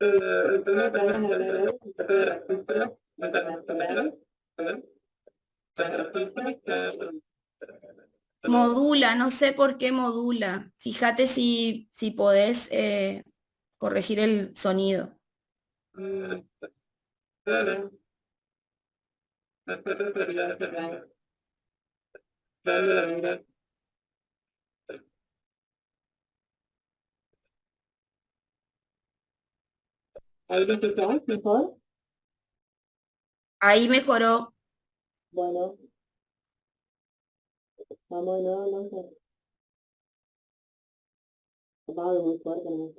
El tema que vamos a hablar hoy es de registros internacionales, de registros Modula, no sé por qué modula. Fíjate si podés corregir el sonido. que, bueno, nosotros sería cerrar, darle la vida. ¿Ahí lo escuchás mejor? Ahí mejoró. Bueno, vamos de nuevo, no sé. Apagado muy fuerte, ¿no?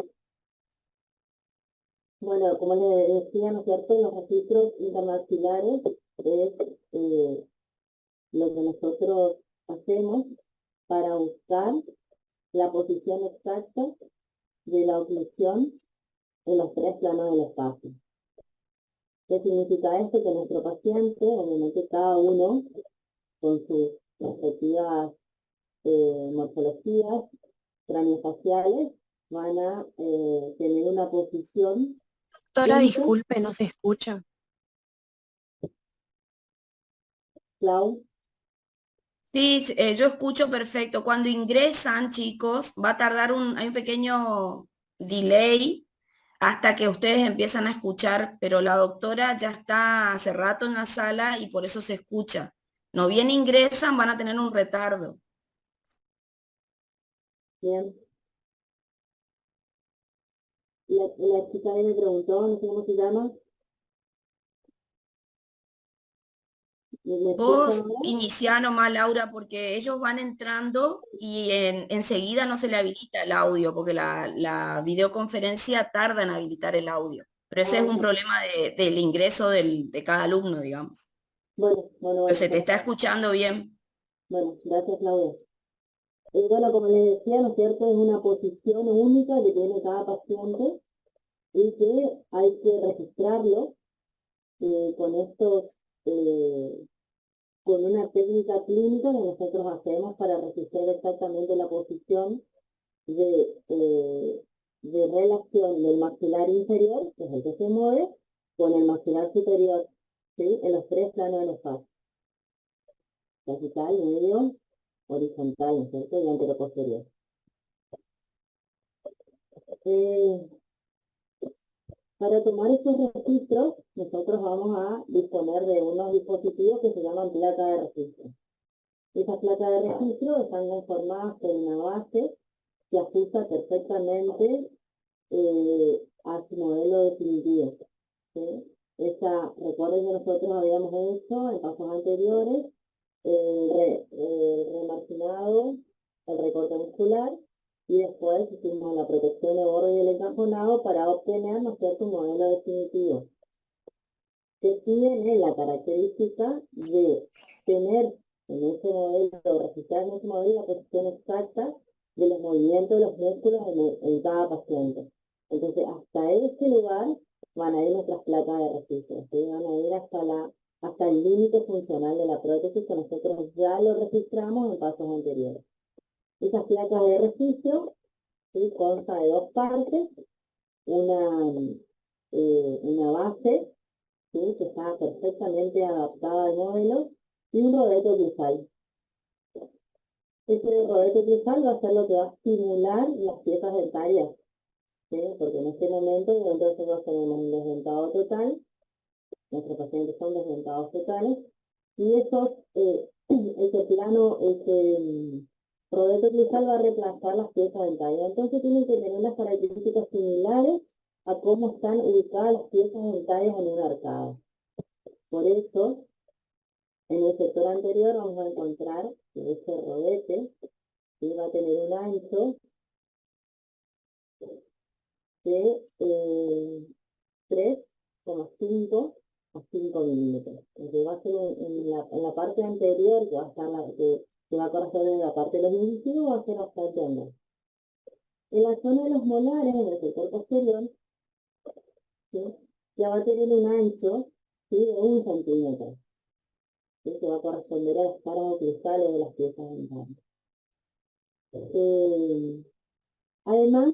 Bueno, como les decía, ¿no es cierto? Los registros internacionales es lo que nosotros hacemos para buscar la posición exacta de la oclusión en los tres planos del espacio. ¿Qué significa esto? Que nuestro paciente, obviamente cada uno con sus respectivas morfologías craniofaciales, van a tener una posición Doctora, única. disculpe, no se escucha. Clau, Sí, yo escucho perfecto. Cuando ingresan, chicos, va a tardar hay un pequeño delay hasta que ustedes empiezan a escuchar, pero la doctora ya está hace rato en la sala y por eso se escucha. No bien ingresan, van a tener un retardo. bien. La chica ahí me preguntó, no sé cómo se llama, ¿me escucha Vos ahora? iniciá nomás, Laura, porque ellos van entrando y enseguida no se le habilita el audio, porque la videoconferencia tarda en habilitar el audio. Pero ese Ah, es un ok. problema del ingreso de cada alumno, digamos. Bueno, bueno, Pero bueno, se te bueno, está escuchando bien. bueno, gracias Claudia. Bueno, como les decía, ¿no es cierto? Es una posición única que tiene cada paciente y que hay que registrarlo con estos, eh, con una técnica clínica que nosotros hacemos para registrar exactamente la posición de relación del maxilar inferior, que es el que se mueve, con el maxilar superior, ¿sí? En los tres planos del espacio, vertical, medio, horizontal, ¿no es cierto? Y anteroposterior. Eh, Para tomar estos registros, nosotros vamos a disponer de unos dispositivos que se llaman placa de registro. Esas placas de registro están conformadas por una base que ajusta perfectamente a su modelo definitivo, ¿sí? Recuerden que nosotros habíamos hecho en pasos anteriores el remarginado, el recorte muscular, y después hicimos la protección de borde y el encajonado para obtener, ¿no es cierto?, un modelo definitivo que tiene la característica de tener en ese modelo, registrar en ese modelo la posición exacta de los movimientos de los músculos en cada paciente. Entonces, hasta ese lugar van a ir nuestras placas de registro, ¿sí? Van a ir hasta el límite funcional de la prótesis que nosotros ya lo registramos en pasos anteriores. Esas placas de registro, ¿sí?, consta de dos partes, una, una base, ¿sí?, que está perfectamente adaptada al modelo, y un rodete oclusal. Este rodete oclusal va a ser lo que va a simular las piezas dentarias, ¿sí? Porque en este momento nosotros tenemos un desdentado total, nuestros pacientes son desdentados totales, y ese plano, rodete oclusal va a reemplazar las piezas dentarias. Entonces tienen que tener unas características similares a cómo están ubicadas las piezas dentarias en un arcado. Por eso, en el sector anterior vamos a encontrar que este rodete, ¿sí?, va a tener un ancho de 3,5 a 5 milímetros. Entonces va a ser en la parte anterior, que va a estar que va a corresponder en la parte de los incisivos, va a ser bastante ancho. En la zona de los molares, en el sector posterior, ¿sí?, ya va a tener un ancho, ¿sí?, de 1 centímetro, ¿sí?, que va a corresponder a las caras oclusales de las piezas dentales. Además,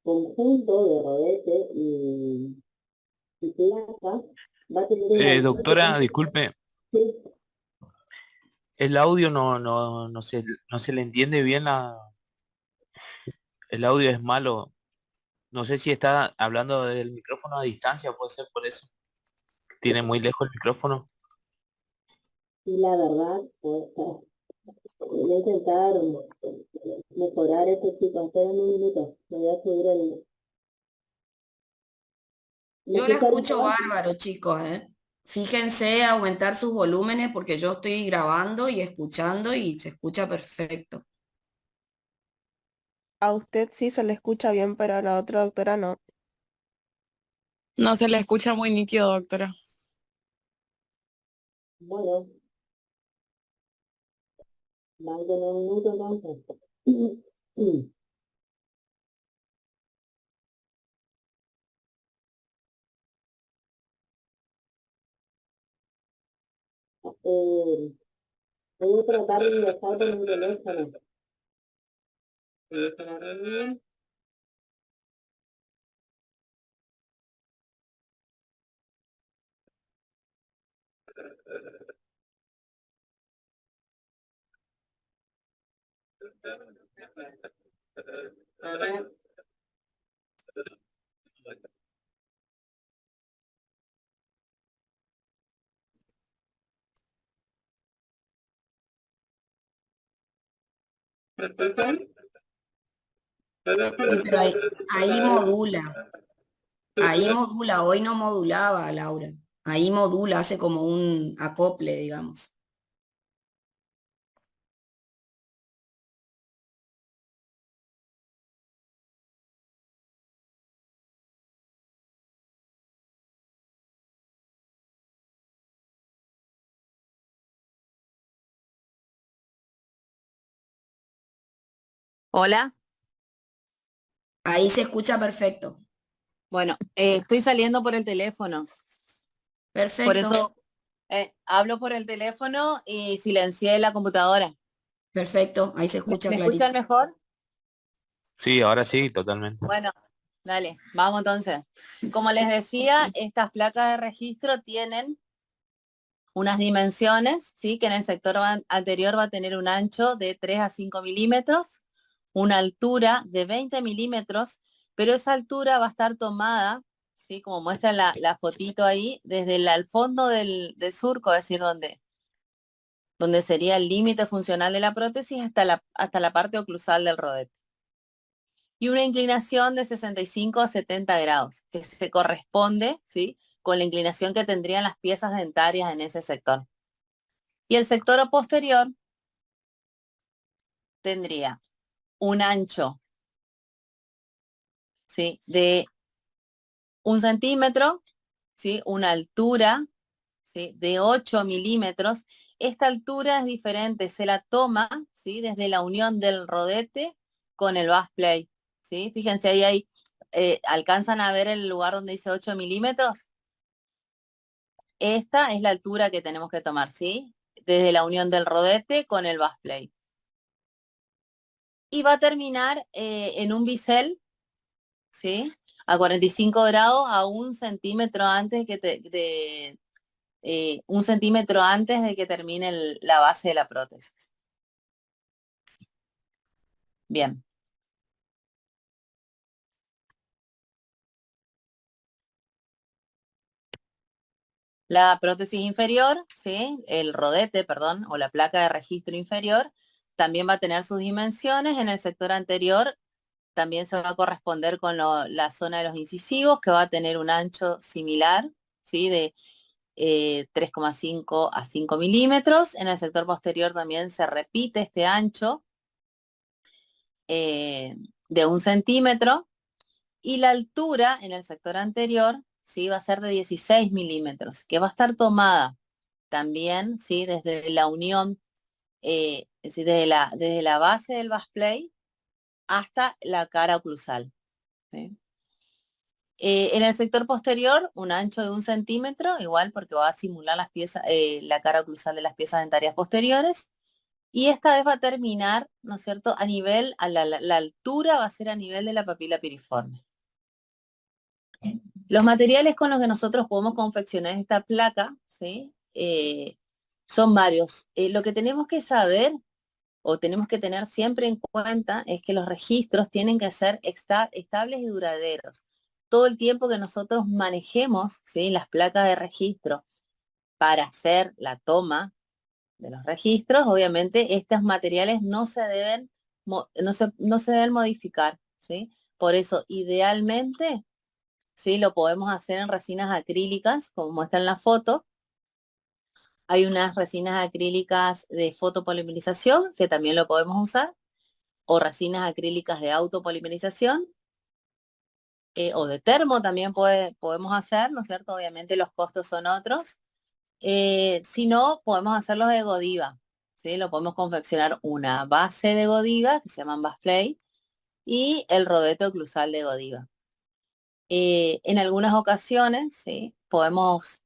conjunto de rodete y placa va a tener una altura Doctora, disculpe, sí, el audio no se le entiende bien el audio es malo. No sé si está hablando del micrófono a distancia, puede ser por eso. Tiene muy lejos el micrófono. y la verdad, pues, voy a intentar mejorar esto, chicos. Esperen un minuto. Me voy a subir el... ¿Me Yo la escuchan escucho mejor? bárbaro, chicos, ¿eh? Fíjense aumentar sus volúmenes porque yo estoy grabando y escuchando y se escucha perfecto. A usted sí se le escucha bien, pero a la otra doctora no. No se le escucha muy nítido, doctora. Bueno, van con un minuto entonces. Eh, voy a tratar de ingresar con un teléfono. Inicio la reunión. A ver, ¿me escuchan? Voy a hacer Sí, un pero ahí para- ahí modula, hoy no modulaba, Laura. Ahí modula, hace como un acople, digamos. Hola, Ahí se escucha perfecto. bueno, estoy saliendo por el teléfono, por Perfecto, eso hablo por el teléfono y silencié la computadora. perfecto, ahí se ¿Me, escucha me clarito. escuchan mejor? Sí, ahora sí, totalmente. Bueno, dale, vamos entonces. Como les decía, estas placas de registro tienen unas dimensiones, ¿sí? Que en el sector anterior va a tener un ancho de 3 a 5 milímetros, una altura de 20 milímetros, pero esa altura va a estar tomada, ¿sí? Como muestra la fotito ahí, desde al fondo del surco, es decir, donde sería el límite funcional de la prótesis hasta la parte oclusal del rodete. Y una inclinación de 65 a 70 grados, que se corresponde, ¿sí? Con la inclinación que tendrían las piezas dentarias en ese sector. Y el sector posterior tendría un ancho, ¿sí? De 1 centímetro, ¿sí? Una altura, ¿sí? De 8 milímetros. Esta altura es diferente, se la toma, ¿sí? Desde la unión del rodete con el bus plate, ¿sí? Fíjense, alcanzan a ver el lugar donde dice 8 milímetros. Esta es la altura que tenemos que tomar, ¿sí? Desde la unión del rodete con el bus plate. Y va a terminar en un bisel, ¿sí? A 45 grados, a 1 centímetro antes de 1 centímetro antes de que termine la base de la prótesis. Bien. La prótesis inferior, ¿sí? El rodete, perdón, o la placa de registro inferior, también va a tener sus dimensiones. En el sector anterior también se va a corresponder con la zona de los incisivos, que va a tener un ancho similar, ¿sí? De 3,5 a 5 milímetros. En el sector posterior también se repite este ancho de 1 centímetro. Y la altura en el sector anterior, ¿sí? Va a ser de 16 milímetros, que va a estar tomada también, ¿sí? Desde la unión, es decir, desde la base del bus plate hasta la cara oclusal, ¿sí? En el sector posterior, un ancho de 1 centímetro, igual porque va a simular las piezas, la cara oclusal de las piezas dentarias posteriores. Y esta vez va a terminar, ¿no es cierto?, a nivel, la altura va a ser a nivel de la papila piriforme. Los materiales con los que nosotros podemos confeccionar esta placa, ¿sí? Son varios. Lo que tenemos que saber o tenemos que tener siempre en cuenta es que los registros tienen que ser estables y duraderos. Todo el tiempo que nosotros manejemos, ¿sí?, las placas de registro para hacer la toma de los registros, obviamente estos materiales no se deben, no se deben modificar, ¿sí? Por eso, idealmente, ¿sí?, lo podemos hacer en resinas acrílicas, como muestra en la foto. Hay unas resinas acrílicas de fotopolimerización, que también lo podemos usar, o resinas acrílicas de autopolimerización, o de termo también podemos hacer, ¿no es cierto? Obviamente los costos son otros. Si no, podemos hacerlos de Godiva, ¿sí? Lo podemos confeccionar una base de Godiva, que se llaman Bassplay, y el rodete oclusal de Godiva. En algunas ocasiones, ¿sí?, podemos,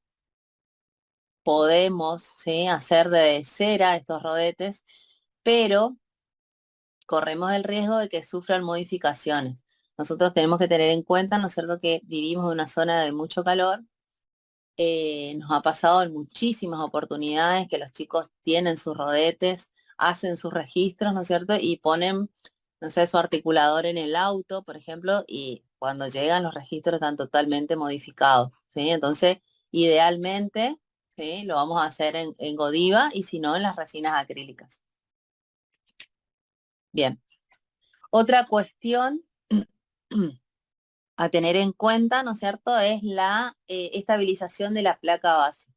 ¿sí?, hacer de cera estos rodetes, pero corremos el riesgo de que sufran modificaciones. Nosotros tenemos que tener en cuenta, ¿no es cierto?, que vivimos en una zona de mucho calor. Nos ha pasado en muchísimas oportunidades que los chicos tienen sus rodetes, hacen sus registros, ¿no es cierto?, y ponen, no sé, su articulador en el auto, por ejemplo, y cuando llegan los registros están totalmente modificados, ¿sí? Entonces, idealmente, ¿sí?, lo vamos a hacer en Godiva y si no, en las resinas acrílicas. Bien. Otra cuestión a tener en cuenta, ¿no es cierto?, es la estabilización de la placa base.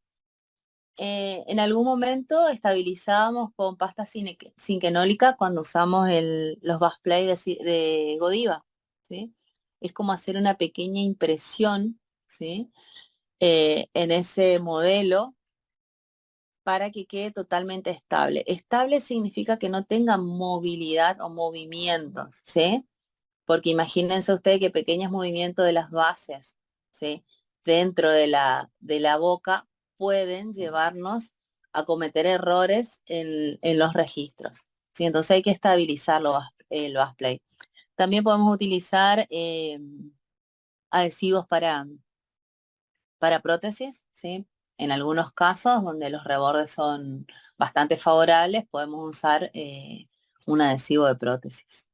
En algún momento estabilizábamos con pasta cinquenólica cuando usamos los Bassplay de Godiva, ¿sí? Es como hacer una pequeña impresión, ¿sí?, en ese modelo para que quede totalmente estable. Estable significa que no tenga movilidad o movimientos, ¿sí? Porque imagínense ustedes que pequeños movimientos de las bases, ¿sí?, dentro de la boca pueden llevarnos a cometer errores en los registros, ¿sí? Entonces hay que estabilizarlo el Bassplay. También podemos utilizar adhesivos para prótesis, ¿sí? En algunos casos donde los rebordes son bastante favorables, podemos usar un adhesivo de prótesis.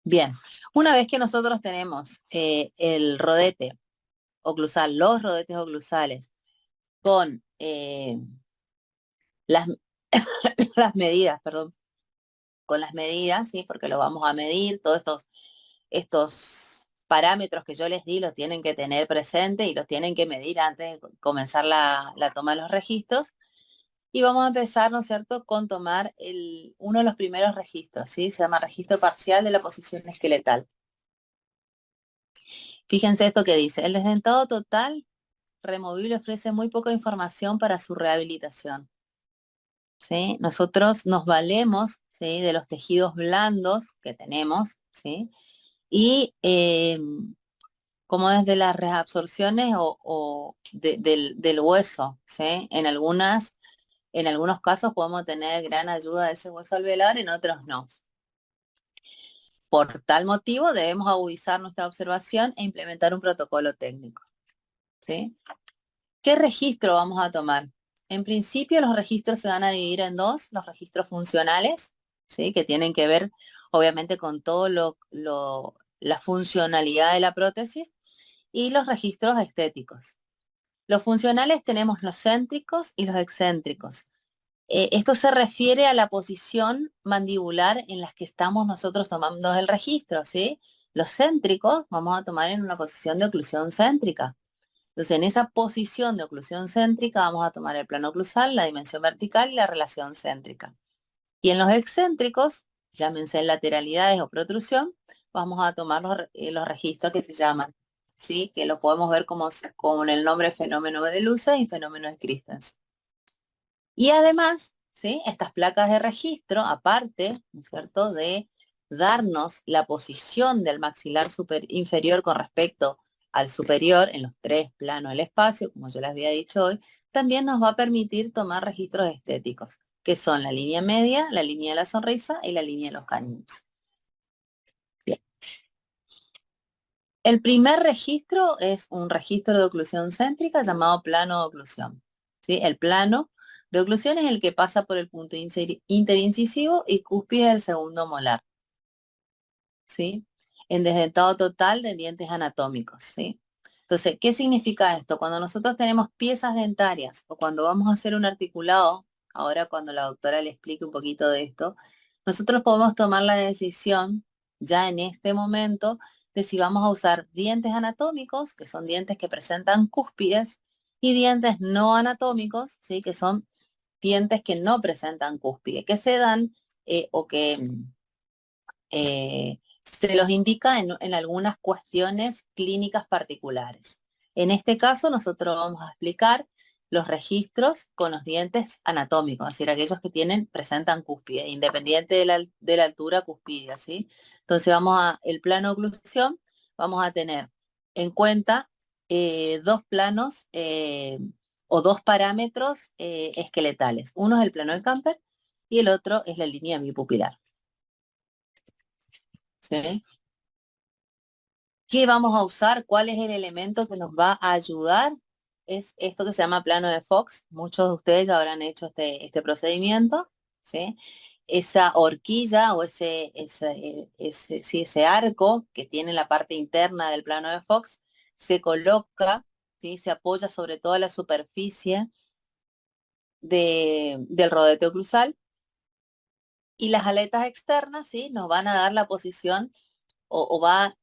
Bien, una vez que nosotros tenemos el rodete oclusal, los rodetes oclusales con las, las medidas, perdón, con las medidas, ¿sí?, porque lo vamos a medir, todos estos parámetros que yo les di los tienen que tener presente y los tienen que medir antes de comenzar la toma de los registros. Y vamos a empezar, ¿no es cierto?, con tomar uno de los primeros registros, ¿sí? Se llama registro parcial de la posición esqueletal. Fíjense esto que dice, el desdentado total removible ofrece muy poca información para su rehabilitación, ¿sí? Nosotros nos valemos, ¿sí?, de los tejidos blandos que tenemos, ¿sí?, y como desde las reabsorciones o del hueso, ¿sí? En algunos casos podemos tener gran ayuda de ese hueso alveolar, en otros no. Por tal motivo debemos agudizar nuestra observación e implementar un protocolo técnico, ¿sí? ¿Qué registro vamos a tomar? En principio los registros se van a dividir en dos, los registros funcionales, ¿sí?, que tienen que ver obviamente con todo la funcionalidad de la prótesis, y los registros estéticos. Los funcionales tenemos los céntricos y los excéntricos. Esto se refiere a la posición mandibular en la que estamos nosotros tomando el registro, ¿sí? Los céntricos vamos a tomar en una posición de oclusión céntrica. Entonces, en esa posición de oclusión céntrica vamos a tomar el plano oclusal, la dimensión vertical y la relación céntrica. Y en los excéntricos, llámense lateralidades o protrusión, vamos a tomar los registros que se llaman, ¿sí?, que lo podemos ver como en el nombre fenómeno de Luce y fenómeno de Christensen. Y además, ¿sí?, estas placas de registro, aparte, ¿no es cierto?, de darnos la posición del maxilar inferior con respecto al superior en los tres planos del espacio, como yo les había dicho hoy, también nos va a permitir tomar registros estéticos. que son la línea media, la línea de la sonrisa y la línea de los caninos. Bien. El primer registro es un registro de oclusión céntrica llamado plano de oclusión. ¿Sí? El plano de oclusión es el que pasa por el punto interincisivo y cúspide del segundo molar. ¿Sí? En desdentado total de dientes anatómicos. ¿Sí? Entonces, ¿qué significa esto? Cuando nosotros tenemos piezas dentarias o cuando vamos a hacer un articulado, ahora cuando la doctora le explique un poquito de esto, nosotros podemos tomar la decisión ya en este momento de si vamos a usar dientes anatómicos, que son dientes que presentan cúspides, y dientes no anatómicos, ¿sí? Que son dientes que no presentan cúspide, que se dan o que se los indica en algunas cuestiones clínicas particulares. En este caso, nosotros vamos a explicar los registros con los dientes anatómicos, es decir, aquellos que presentan cúspide, independiente de la altura cúspide, ¿sí? Entonces el plano de oclusión, vamos a tener en cuenta dos planos o dos parámetros esqueletales. Uno es el plano de Camper y el otro es la línea bipupilar. ¿Sí? ¿Qué vamos a usar? ¿Cuál es el elemento que nos va a ayudar? Es esto que se llama plano de Fox. Muchos de ustedes ya habrán hecho este procedimiento, ¿sí? Esa horquilla o ese arco que tiene la parte interna del plano de Fox se coloca, ¿sí? Se apoya sobre toda la superficie del rodete oclusal y las aletas externas, ¿sí? Nos van a dar la posición o va a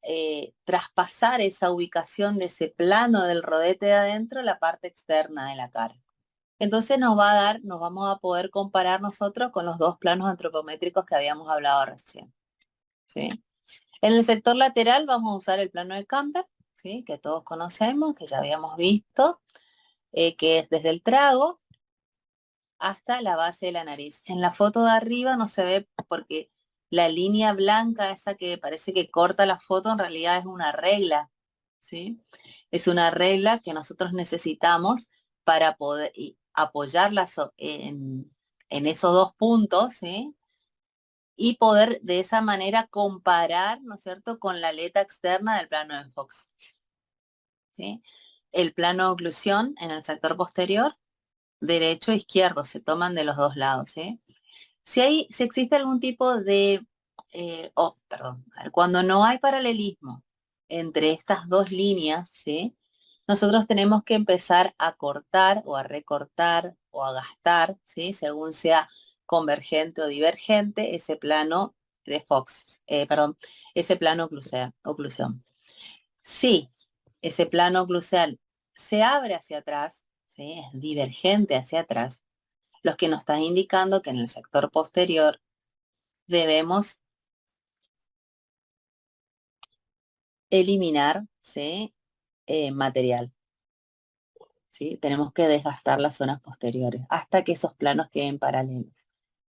traspasar esa ubicación de ese plano del rodete de adentro, la parte externa de la cara. Entonces nos vamos a poder comparar nosotros con los dos planos antropométricos que habíamos hablado recién. ¿Sí? En el sector lateral vamos a usar el plano de Camper, ¿sí? Que todos conocemos, que ya habíamos visto, que es desde el trago hasta la base de la nariz. En la foto de arriba no se ve porque la línea blanca, esa que parece que corta la foto, en realidad es una regla, ¿sí? Es una regla que nosotros necesitamos para poder apoyarla en esos dos puntos, ¿sí? Y poder de esa manera comparar, ¿no es cierto?, con la aleta externa del plano de Fox, ¿sí? El plano de oclusión en el sector posterior, derecho e izquierdo, se toman de los dos lados, ¿sí? Si existe algún tipo de, cuando no hay paralelismo entre estas dos líneas, ¿sí? Nosotros tenemos que empezar a cortar o a recortar o a gastar, ¿sí? Según sea convergente o divergente, ese plano de Fox, ese plano oclusión. Si ese plano oclusal se abre hacia atrás, ¿sí? Es divergente hacia atrás, lo que nos está indicando que en el sector posterior debemos eliminar, ¿sí? Material. ¿Sí? Tenemos que desgastar las zonas posteriores hasta que esos planos queden paralelos.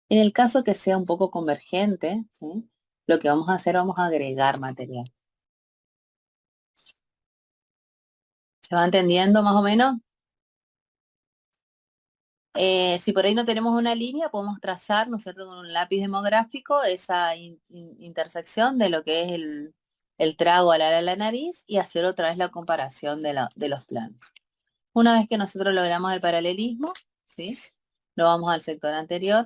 En el caso que sea un poco convergente, ¿sí? Lo que vamos a hacer, vamos a agregar material. ¿Se va entendiendo más o menos? Si por ahí no tenemos una línea, podemos trazar, ¿no es cierto?, con un lápiz demográfico esa intersección de lo que es el trago al ala de la nariz y hacer otra vez la comparación de los planos. Una vez que nosotros logramos el paralelismo, ¿sí? Lo vamos al sector anterior.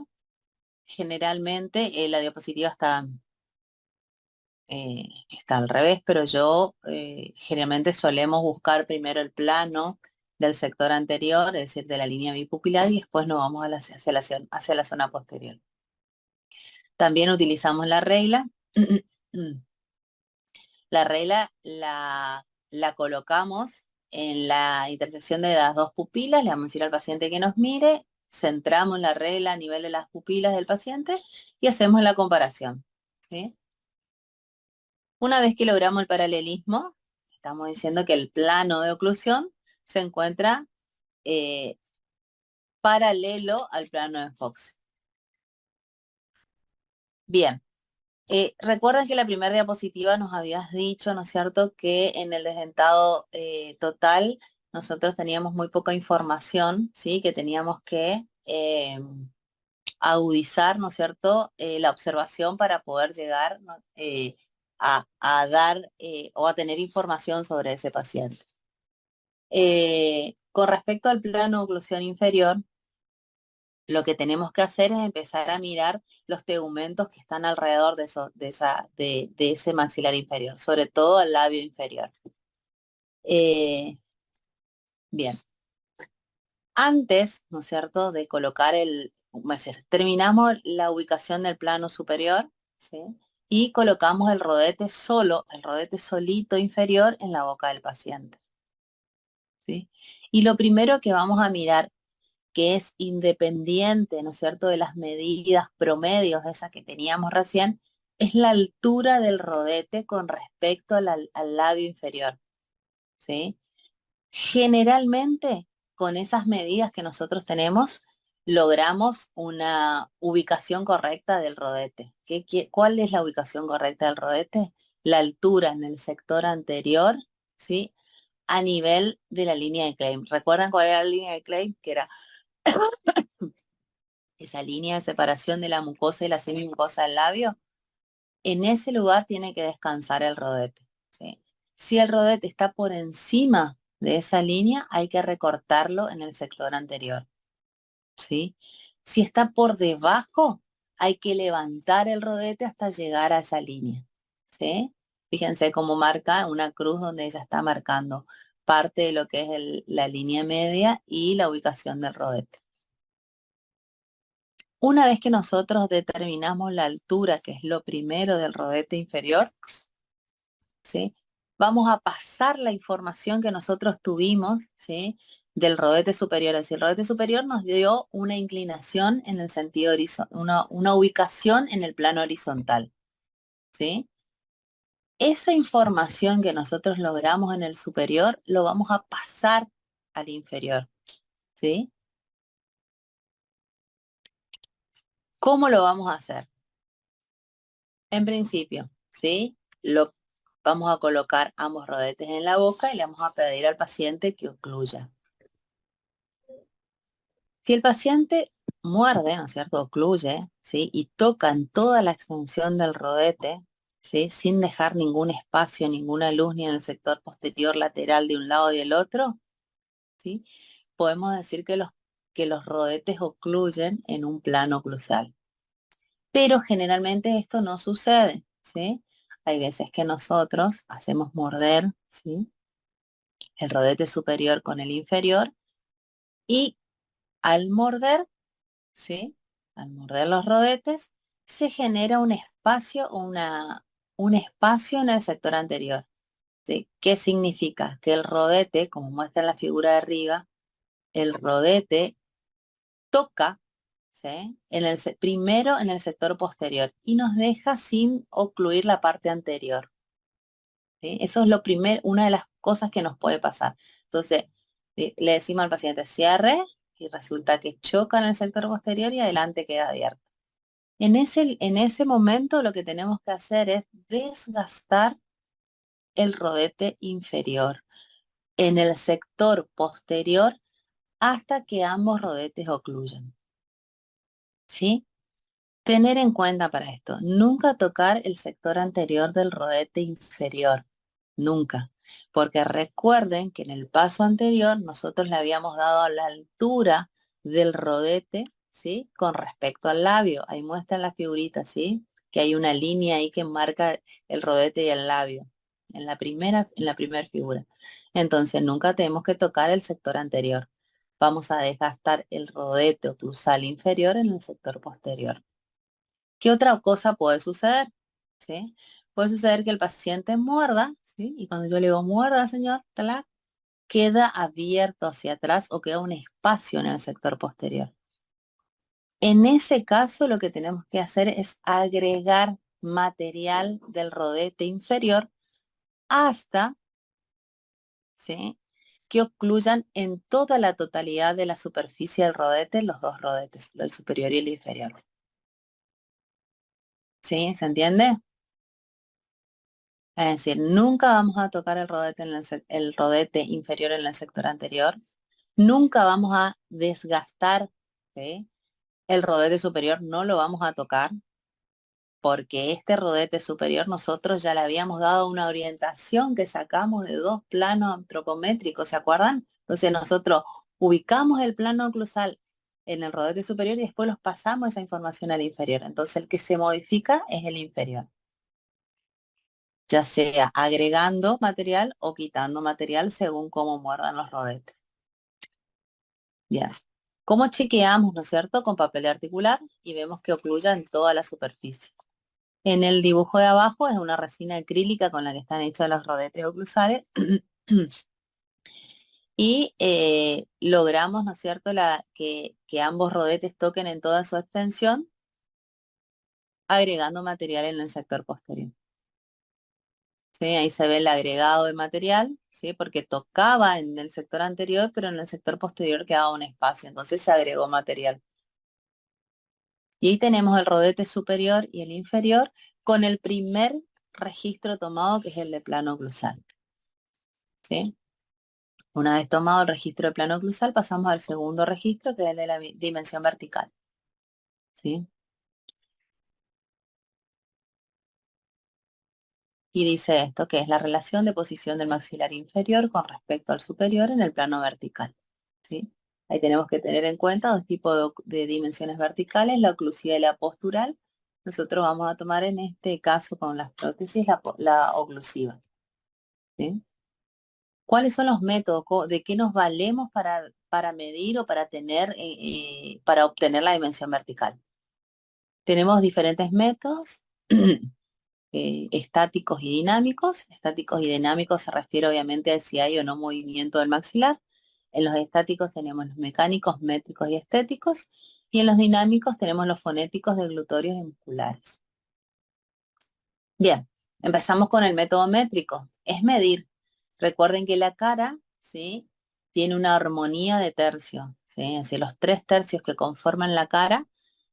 Generalmente la diapositiva está al revés, pero generalmente solemos buscar primero el plano del sector anterior, es decir, de la línea bipupilar, y después nos vamos hacia la zona posterior. También utilizamos la regla. La regla la colocamos en la intersección de las dos pupilas, le vamos a decir al paciente que nos mire, centramos la regla a nivel de las pupilas del paciente y hacemos la comparación, ¿sí? Una vez que logramos el paralelismo, estamos diciendo que el plano de oclusión se encuentra paralelo al plano de Fox. Bien, recuerden que la primera diapositiva nos habías dicho, ¿no es cierto?, que en el desdentado total nosotros teníamos muy poca información, ¿sí? Que teníamos que agudizar, ¿no es cierto?, la observación para poder llegar, ¿no?, a dar o a tener información sobre ese paciente. Con respecto al plano de oclusión inferior, lo que tenemos que hacer es empezar a mirar los tegumentos que están alrededor de ese maxilar inferior, sobre todo el labio inferior. Bien. Antes, ¿no es cierto?, de colocar terminamos la ubicación del plano superior, ¿sí?, y colocamos el rodete solito inferior en la boca del paciente, ¿sí? Y lo primero que vamos a mirar, que es independiente, ¿no es cierto?, de las medidas promedios de esas que teníamos recién, es la altura del rodete con respecto al labio inferior, ¿sí? Generalmente, con esas medidas que nosotros tenemos, logramos una ubicación correcta del rodete. ¿Cuál es la ubicación correcta del rodete? La altura en el sector anterior, ¿sí?, a nivel de la línea de Klein. ¿Recuerdan cuál era la línea de Klein? Que era esa línea de separación de la mucosa y la semimucosa del labio. En ese lugar tiene que descansar el rodete, ¿sí? Si el rodete está por encima de esa línea, hay que recortarlo en el sector anterior, ¿sí? Si está por debajo, hay que levantar el rodete hasta llegar a esa línea, ¿sí? Fíjense cómo marca una cruz donde ella está marcando parte de lo que es la línea media y la ubicación del rodete. Una vez que nosotros determinamos la altura, que es lo primero del rodete inferior, ¿sí?, vamos a pasar la información que nosotros tuvimos, ¿sí?, del rodete superior. Es decir, el rodete superior nos dio una inclinación en el sentido horizontal, una ubicación en el plano horizontal, ¿sí? Esa información que nosotros logramos en el superior, lo vamos a pasar al inferior, ¿sí? ¿Cómo lo vamos a hacer? En principio, ¿sí?, vamos a colocar ambos rodetes en la boca y le vamos a pedir al paciente que ocluya. Si el paciente muerde, ¿no es cierto?, ocluye, ¿sí?, y toca en toda la extensión del rodete, ¿sí?, sin dejar ningún espacio, ninguna luz, ni en el sector posterior lateral de un lado y del otro, ¿sí?, podemos decir que los rodetes ocluyen en un plano oclusal. Pero generalmente esto no sucede, ¿sí? Hay veces que nosotros hacemos morder, ¿sí?, el rodete superior con el inferior, y al morder, ¿sí?, al morder los rodetes, se genera un espacio un espacio en el sector anterior, ¿sí? ¿Qué significa? Que el rodete, como muestra en la figura de arriba, el rodete toca, ¿sí?, primero en el sector posterior y nos deja sin ocluir la parte anterior, ¿sí? Eso es una de las cosas que nos puede pasar. Entonces, le decimos al paciente cierre y resulta que choca en el sector posterior y adelante queda abierto. En ese momento lo que tenemos que hacer es desgastar el rodete inferior en el sector posterior hasta que ambos rodetes ocluyan, ¿sí? Tener en cuenta para esto, nunca tocar el sector anterior del rodete inferior, nunca. Porque recuerden que en el paso anterior nosotros le habíamos dado la altura del rodete, ¿sí?, con respecto al labio. Ahí muestra en la figurita, ¿sí?, que hay una línea ahí que marca el rodete y el labio, en la primera figura. Entonces nunca tenemos que tocar el sector anterior. Vamos a desgastar el rodete oclusal inferior en el sector posterior. ¿Qué otra cosa puede suceder? ¿Sí? Puede suceder que el paciente muerda, ¿sí?, y cuando yo le digo muerda, señor, ¡talac!, queda abierto hacia atrás o queda un espacio en el sector posterior. En ese caso, lo que tenemos que hacer es agregar material del rodete inferior hasta, ¿sí?, que ocluyan en toda la totalidad de la superficie del rodete, los dos rodetes, el superior y el inferior. ¿Sí? ¿Se entiende? Es decir, nunca vamos a tocar el rodete inferior en el sector anterior. Nunca vamos a desgastar, ¿sí?, El rodete superior no lo vamos a tocar porque este rodete superior nosotros ya le habíamos dado una orientación que sacamos de 2 planos antropométricos, ¿se acuerdan? Entonces nosotros ubicamos el plano oclusal en el rodete superior y después los pasamos esa información al inferior. Entonces el que se modifica es el inferior, ya sea agregando material o quitando material según cómo muerdan los rodetes. Bien. ¿Cómo chequeamos, no es cierto? Con papel articular y vemos que ocluya en toda la superficie. En el dibujo de abajo es una resina acrílica con la que están hechos los rodetes oclusales y logramos, ¿no es cierto?, que ambos rodetes toquen en toda su extensión, agregando material en el sector posterior. ¿Sí? Ahí se ve el agregado de material, ¿sí? Porque tocaba en el sector anterior, pero en el sector posterior quedaba un espacio, entonces se agregó material. Y ahí tenemos el rodete superior y el inferior con el primer registro tomado, que es el de plano oclusal. ¿Sí? Una vez tomado el registro de plano oclusal, pasamos al segundo registro, que es el de la dimensión vertical. ¿Sí? Y dice esto, que es la relación de posición del maxilar inferior con respecto al superior en el plano vertical. ¿Sí? Ahí tenemos que tener en cuenta 2 tipos de dimensiones verticales, la oclusiva y la postural. Nosotros vamos a tomar en este caso con las prótesis la oclusiva. ¿Sí? ¿Cuáles son los métodos? ¿De qué nos valemos para medir o para tener, para obtener la dimensión vertical? Tenemos diferentes métodos, estáticos y dinámicos. Estáticos y dinámicos se refiere obviamente a si hay o no movimiento del maxilar. En los estáticos tenemos los mecánicos, métricos y estéticos. Y en los dinámicos tenemos los fonéticos, deglutorios y musculares. Bien, empezamos con el método métrico. Es medir. Recuerden que la cara, ¿sí?, tiene una armonía de tercios, ¿sí? Es decir, los 3 tercios que conforman la cara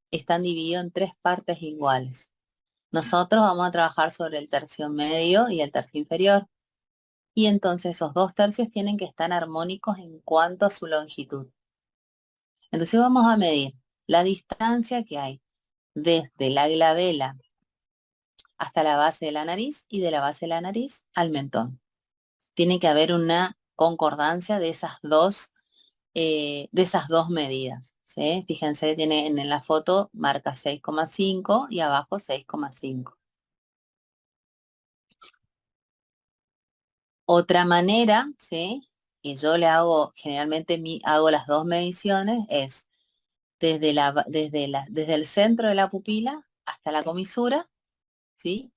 están divididos en 3 partes iguales. Nosotros vamos a trabajar sobre el tercio medio y el tercio inferior. Y entonces esos 2 tercios tienen que estar armónicos en cuanto a su longitud. Entonces vamos a medir la distancia que hay desde la glabela hasta la base de la nariz y de la base de la nariz al mentón. Tiene que haber una concordancia de esas dos medidas. ¿Sí? Fíjense, tiene en la foto marca 6,5 y abajo 6,5. Otra manera, ¿sí?, que yo le hago, generalmente hago las 2 mediciones, es desde el centro de la pupila hasta la comisura, ¿sí?,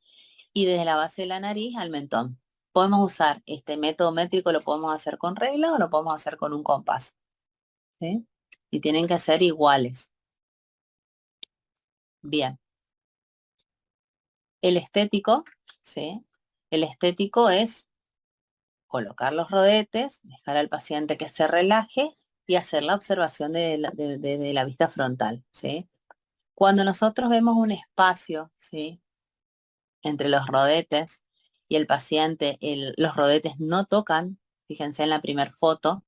y desde la base de la nariz al mentón. Podemos usar este método métrico, lo podemos hacer con regla o lo podemos hacer con un compás, ¿sí? Y tienen que ser iguales. Bien. El estético, ¿sí? El estético es colocar los rodetes, dejar al paciente que se relaje y hacer la observación de la vista frontal, ¿sí? Cuando nosotros vemos un espacio, ¿sí?, entre los rodetes y el paciente, los rodetes no tocan, fíjense en la primera foto,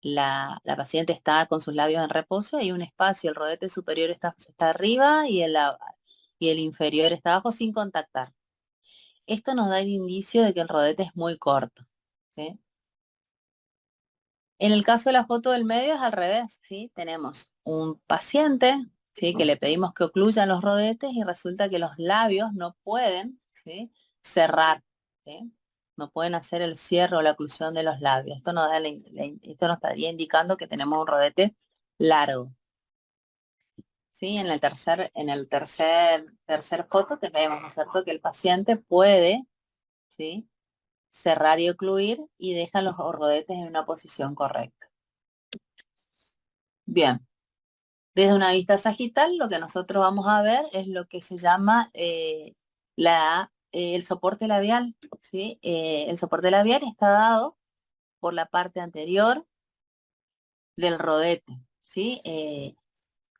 la paciente está con sus labios en reposo, hay un espacio, el rodete superior está arriba y el inferior está abajo sin contactar. Esto nos da el indicio de que el rodete es muy corto, ¿sí? En el caso de la foto del medio es al revés, ¿sí? Tenemos un paciente, ¿sí?, que le pedimos que ocluyan los rodetes y resulta que los labios no pueden, ¿sí?, cerrar, ¿sí? No pueden hacer el cierre o la oclusión de los labios. Esto nos estaría indicando que tenemos un rodete largo. ¿Sí? En el tercer foto tenemos, ¿no es cierto?, que el paciente puede, ¿sí?, cerrar y ocluir y deja los rodetes en una posición correcta. Bien, desde una vista sagital lo que nosotros vamos a ver es lo que se llama el soporte labial, ¿sí? El soporte labial está dado por la parte anterior del rodete, ¿sí?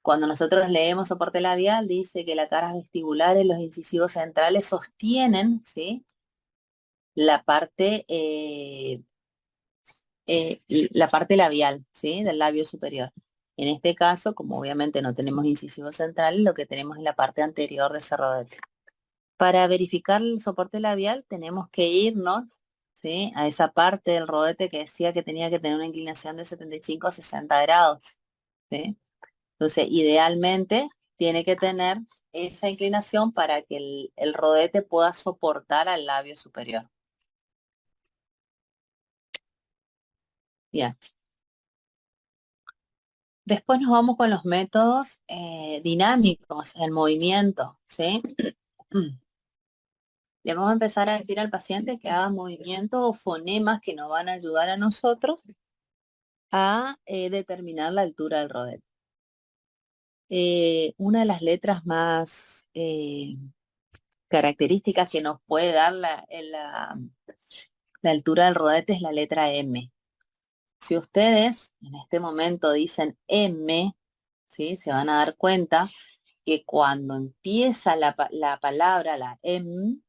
Cuando nosotros leemos soporte labial dice que las caras vestibulares, los incisivos centrales sostienen, ¿sí?, la parte labial, ¿sí?, del labio superior. En este caso, como obviamente no tenemos incisivo central, lo que tenemos es la parte anterior de ese rodete. Para verificar el soporte labial tenemos que irnos, ¿sí?, a esa parte del rodete que decía que tenía que tener una inclinación de 75 a 60 grados. ¿Sí? Entonces, idealmente tiene que tener esa inclinación para que el rodete pueda soportar al labio superior. Bien. Después nos vamos con los métodos dinámicos, el movimiento, ¿sí? Le vamos a empezar a decir al paciente que haga movimientos o fonemas que nos van a ayudar a nosotros a determinar la altura del rodete. Una de las letras más características que nos puede dar la altura del rodete es la letra M. Si ustedes en este momento dicen M, ¿sí?, se van a dar cuenta que cuando empieza la palabra, la M,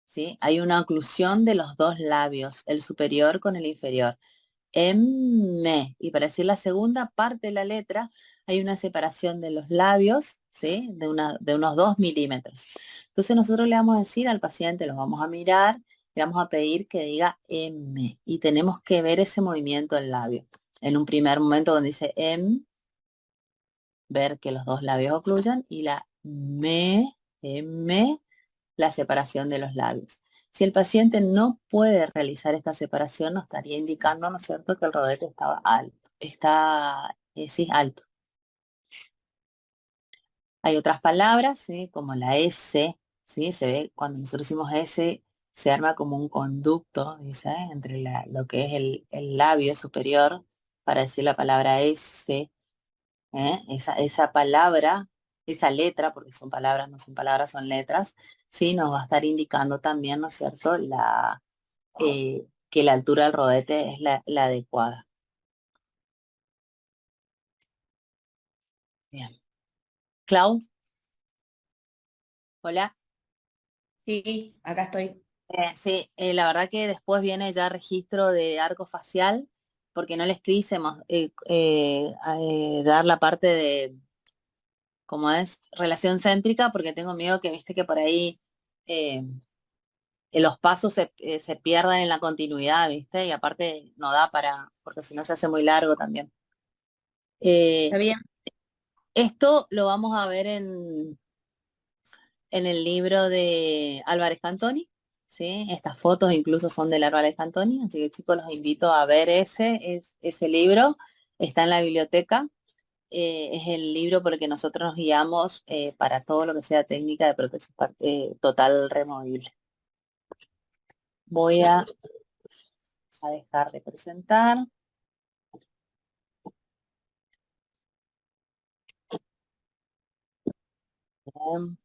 ¿sí?, hay una oclusión de los dos labios, el superior con el inferior. M. Y para decir la segunda parte de la letra, hay una separación de los labios, ¿sí?, de unos 2 milímetros. Entonces nosotros le vamos a decir al paciente, lo vamos a mirar, le vamos a pedir que diga M. Y tenemos que ver ese movimiento del labio. En un primer momento donde dice M, ver que los dos labios ocluyan, y la M, la separación de los labios. Si el paciente no puede realizar esta separación, nos estaría indicando, ¿no es cierto?, que el rodete estaba alto. Sí, alto. Hay otras palabras, ¿sí?, como la S, ¿sí? Se ve, cuando nosotros decimos S, se arma como un conducto, dice, entre lo que es el labio superior, para decir la palabra S, esa palabra, esa letra, porque son palabras, no son palabras, son letras, sí, nos va a estar indicando también, ¿no es cierto?, que la altura del rodete es la adecuada. Bien. Clau, hola. Sí, acá estoy. Sí, la verdad que después viene ya registro de arco facial, porque no les quisimos dar la parte de, como es, relación céntrica, porque tengo miedo que, viste, que por ahí los pasos se pierdan en la continuidad, viste, y aparte no da porque si no se hace muy largo también. ¿Está bien? Esto lo vamos a ver en el libro de Álvarez Cantoni, ¿sí? Estas fotos incluso son del Álvarez Cantoni, así que chicos los invito a ver ese libro, está en la biblioteca, es el libro por el que nosotros nos guiamos para todo lo que sea técnica de prótesis total removible. Voy a dejar de presentar. Bien.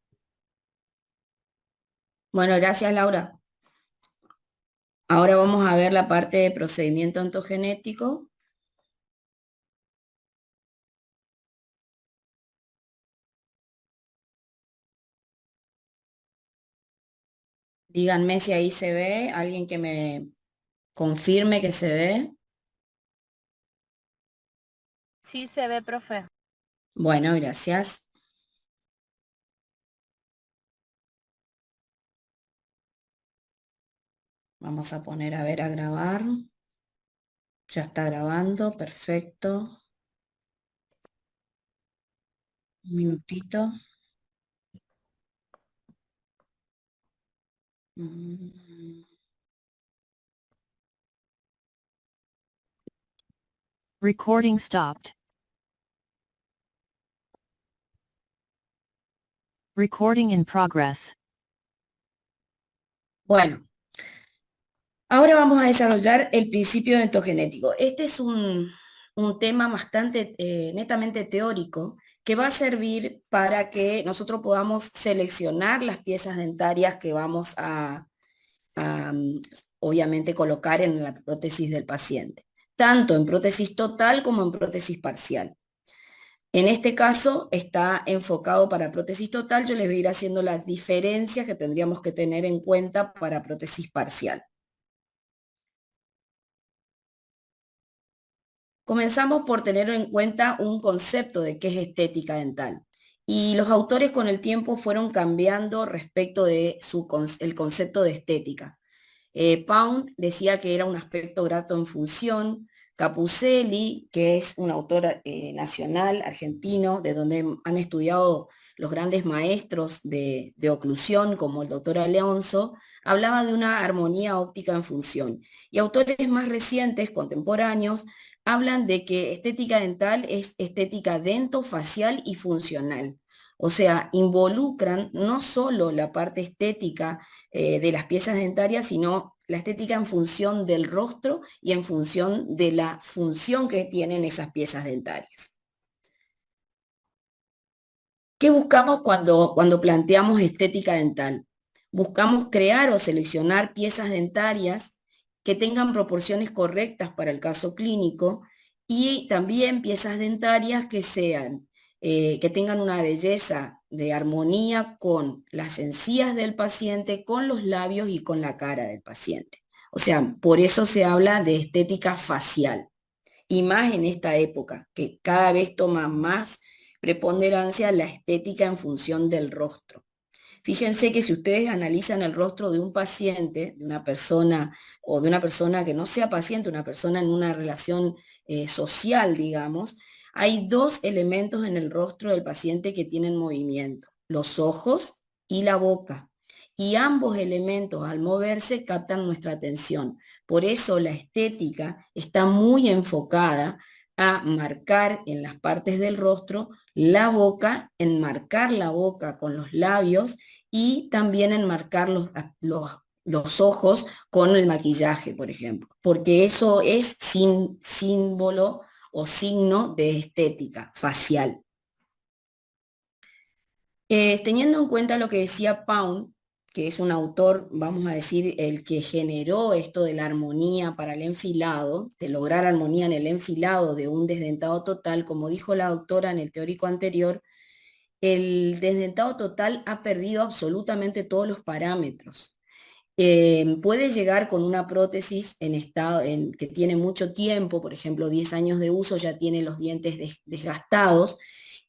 Bueno, gracias, Laura. Ahora vamos a ver la parte de procedimiento ontogenético. Díganme si ahí se ve, alguien que me confirme que se ve. Sí se ve, profe. Bueno, gracias. Vamos a poner a ver a grabar. Ya está grabando, perfecto. Un minutito. Mm. Recording stopped. Recording in progress. Bueno, ahora vamos a desarrollar el principio dentogenético. Este es un tema bastante netamente teórico que va a servir para que nosotros podamos seleccionar las piezas dentarias que vamos a obviamente colocar en la prótesis del paciente, tanto en prótesis total como en prótesis parcial. En este caso está enfocado para prótesis total, yo les voy a ir haciendo las diferencias que tendríamos que tener en cuenta para prótesis parcial. Comenzamos por tener en cuenta un concepto de qué es estética dental. Y los autores con el tiempo fueron cambiando respecto de el concepto de estética. Pound decía que era un aspecto grato en función. Capuzzelli, que es un autor nacional argentino, de donde han estudiado los grandes maestros de oclusión, como el doctor Alonso, hablaba de una armonía óptica en función. Y autores más recientes, contemporáneos, hablan de que estética dental es estética dentofacial y funcional. O sea, involucran no solo la parte estética de las piezas dentarias, sino la estética en función del rostro y en función de la función que tienen esas piezas dentarias. ¿Qué buscamos cuando planteamos estética dental? Buscamos crear o seleccionar piezas dentarias que tengan proporciones correctas para el caso clínico y también piezas dentarias que sean, que tengan una belleza de armonía con las encías del paciente, con los labios y con la cara del paciente. O sea, por eso se habla de estética facial. Y más en esta época, que cada vez toma más preponderancia la estética en función del rostro. Fíjense que si ustedes analizan el rostro de un paciente, de una persona o de una persona que no sea paciente, una persona en una relación social, digamos, hay dos elementos en el rostro del paciente que tienen movimiento, los ojos y la boca. Y ambos elementos al moverse captan nuestra atención. Por eso la estética está muy enfocada a marcar en las partes del rostro la boca, enmarcar la boca con los labios y también enmarcar los ojos con el maquillaje, por ejemplo, porque eso es símbolo o signo de estética facial. Teniendo en cuenta lo que decía Pound, que es un autor, vamos a decir, el que generó esto de la armonía para el enfilado, de lograr armonía en el enfilado de un desdentado total, como dijo la doctora en el teórico anterior, el desdentado total ha perdido absolutamente todos los parámetros. Puede llegar con una prótesis en estado, que tiene mucho tiempo, por ejemplo, 10 años de uso, ya tiene los dientes desgastados,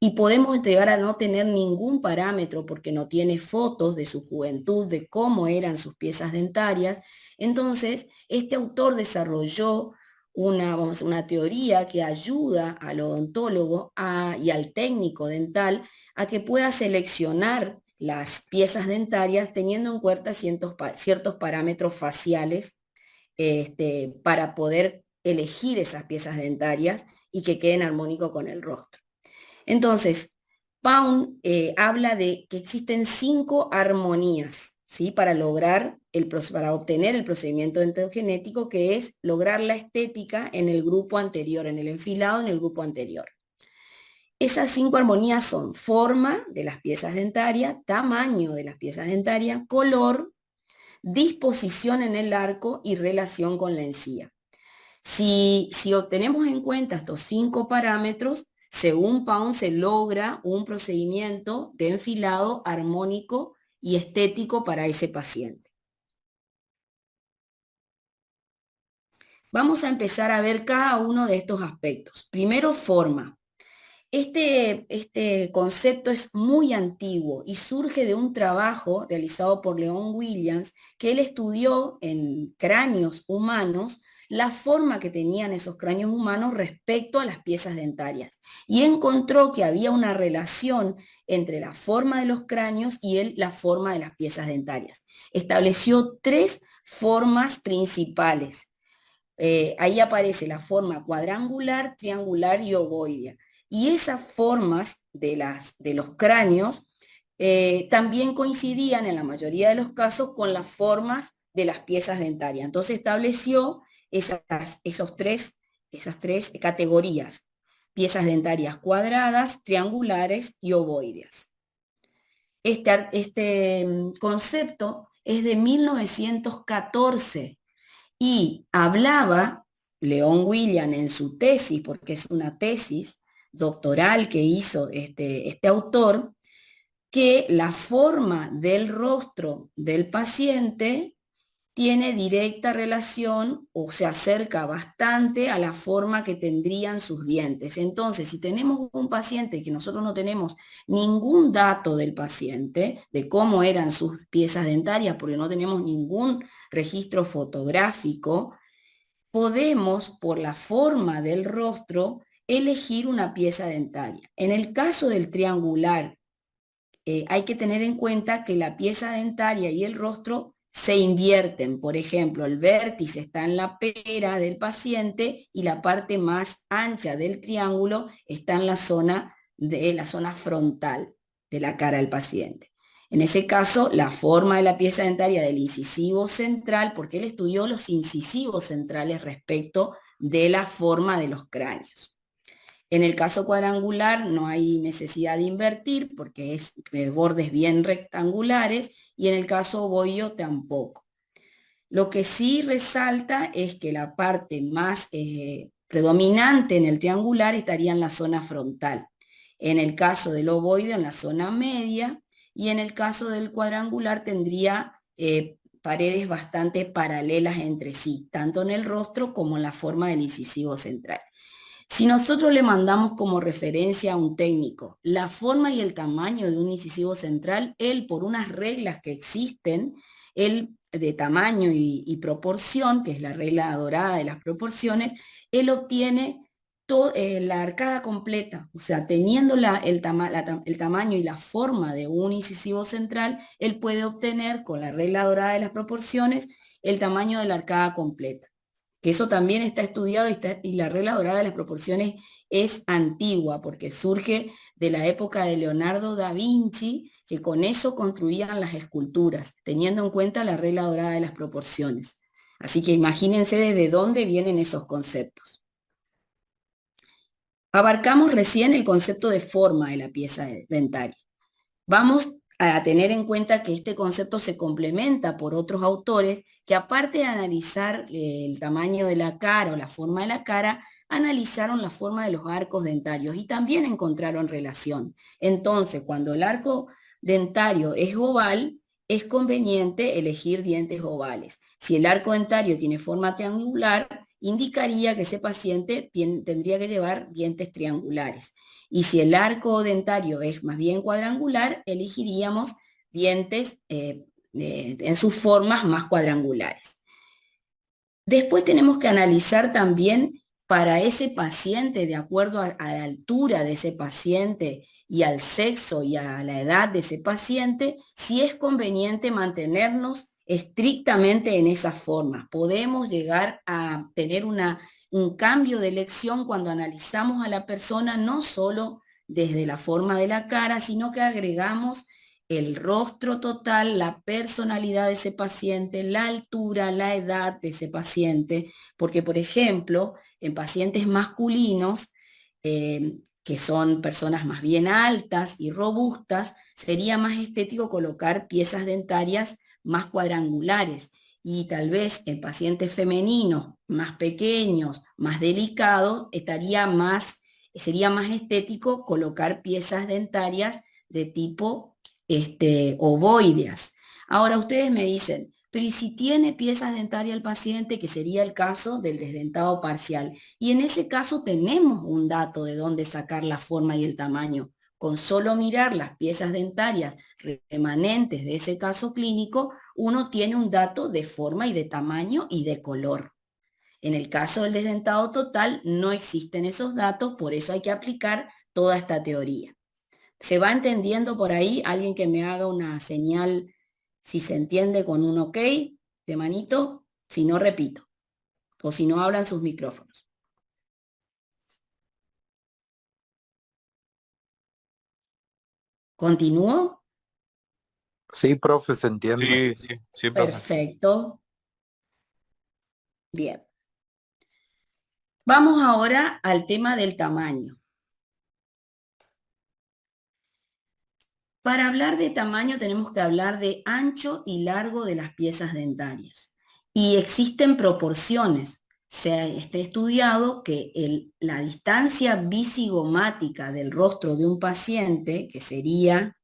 y podemos llegar a no tener ningún parámetro porque no tiene fotos de su juventud, de cómo eran sus piezas dentarias. Entonces, este autor desarrolló una teoría que ayuda al odontólogo y al técnico dental a que pueda seleccionar las piezas dentarias teniendo en cuenta ciertos parámetros faciales para poder elegir esas piezas dentarias y que queden armónicos con el rostro. Entonces, Pound habla de que existen 5 armonías, ¿sí? Para obtener el procedimiento dentogenético, que es lograr la estética en el grupo anterior, en el enfilado en el grupo anterior. Esas 5 armonías son forma de las piezas dentarias, tamaño de las piezas dentarias, color, disposición en el arco y relación con la encía. Si obtenemos en cuenta estos 5 parámetros, según Pound se logra un procedimiento de enfilado armónico y estético para ese paciente. Vamos a empezar a ver cada uno de estos aspectos. Primero, forma. Este concepto es muy antiguo y surge de un trabajo realizado por Leon Williams, que él estudió en cráneos humanos la forma que tenían esos cráneos humanos respecto a las piezas dentarias y encontró que había una relación entre la forma de los cráneos y la forma de las piezas dentarias. Estableció 3 formas principales. Ahí aparece la forma cuadrangular, triangular y ovoidea. Y esas formas de los cráneos también coincidían en la mayoría de los casos con las formas de las piezas dentarias. Entonces estableció esas 3 categorías: piezas dentarias cuadradas, triangulares y ovoideas. Este concepto es de 1914 y hablaba Leon Williams en su tesis, porque es una tesis doctoral que hizo este autor, que la forma del rostro del paciente tiene directa relación o se acerca bastante a la forma que tendrían sus dientes. Entonces, si tenemos un paciente que nosotros no tenemos ningún dato del paciente, de cómo eran sus piezas dentarias, porque no tenemos ningún registro fotográfico, podemos, por la forma del rostro, elegir una pieza dentaria. En el caso del triangular, hay que tener en cuenta que la pieza dentaria y el rostro se invierten. Por ejemplo, el vértice está en la pera del paciente y la parte más ancha del triángulo está en la zona frontal de la cara del paciente. En ese caso, la forma de la pieza dentaria del incisivo central, porque él estudió los incisivos centrales respecto de la forma de los cráneos. En el caso cuadrangular no hay necesidad de invertir porque es bordes bien rectangulares, y en el caso ovoideo tampoco. Lo que sí resalta es que la parte más predominante en el triangular estaría en la zona frontal. En el caso del ovoideo en la zona media, y en el caso del cuadrangular tendría paredes bastante paralelas entre sí, tanto en el rostro como en la forma del incisivo central. Si nosotros le mandamos como referencia a un técnico la forma y el tamaño de un incisivo central, él, por unas reglas que existen, él de tamaño y proporción, que es la regla dorada de las proporciones, él obtiene la arcada completa. O sea, teniendo el tamaño y la forma de un incisivo central, él puede obtener con la regla dorada de las proporciones el tamaño de la arcada completa, que eso también está estudiado, y la regla dorada de las proporciones es antigua, porque surge de la época de Leonardo da Vinci, que con eso construían las esculturas, teniendo en cuenta la regla dorada de las proporciones. Así que imagínense desde dónde vienen esos conceptos. Abarcamos recién el concepto de forma de la pieza dentaria. Vamos a tener en cuenta que este concepto se complementa por otros autores que, aparte de analizar el tamaño de la cara o la forma de la cara, analizaron la forma de los arcos dentarios y también encontraron relación. Entonces, cuando el arco dentario es oval, es conveniente elegir dientes ovales. Si el arco dentario tiene forma triangular, indicaría que ese paciente tendría que llevar dientes triangulares. Y si el arco dentario es más bien cuadrangular, elegiríamos dientes en sus formas más cuadrangulares. Después tenemos que analizar también para ese paciente, de acuerdo a la altura de ese paciente y al sexo y a la edad de ese paciente, si es conveniente mantenernos estrictamente en esa forma. Podemos llegar a tener un cambio de elección cuando analizamos a la persona, no solo desde la forma de la cara, sino que agregamos el rostro total, la personalidad de ese paciente, la altura, la edad de ese paciente, porque, por ejemplo, en pacientes masculinos, que son personas más bien altas y robustas, sería más estético colocar piezas dentarias más cuadrangulares, y tal vez en pacientes femeninos más pequeños, más delicados, sería más estético colocar piezas dentarias de tipo ovoideas. Ahora ustedes me dicen, pero ¿y si tiene piezas dentarias el paciente, que sería el caso del desdentado parcial? Y en ese caso tenemos un dato de dónde sacar la forma y el tamaño. Con solo mirar las piezas dentarias remanentes de ese caso clínico, uno tiene un dato de forma y de tamaño y de color. En el caso del desdentado total no existen esos datos, por eso hay que aplicar toda esta teoría. ¿Se va entendiendo por ahí? Alguien que me haga una señal si se entiende con un ok de manito, si no repito, o si no hablan sus micrófonos. ¿Continúo? Sí, profe, se entiende. Sí, profe. Perfecto. Bien. Vamos ahora al tema del tamaño. Para hablar de tamaño tenemos que hablar de ancho y largo de las piezas dentarias. Y existen proporciones. Se ha estudiado que la distancia visigomática del rostro de un paciente, que sería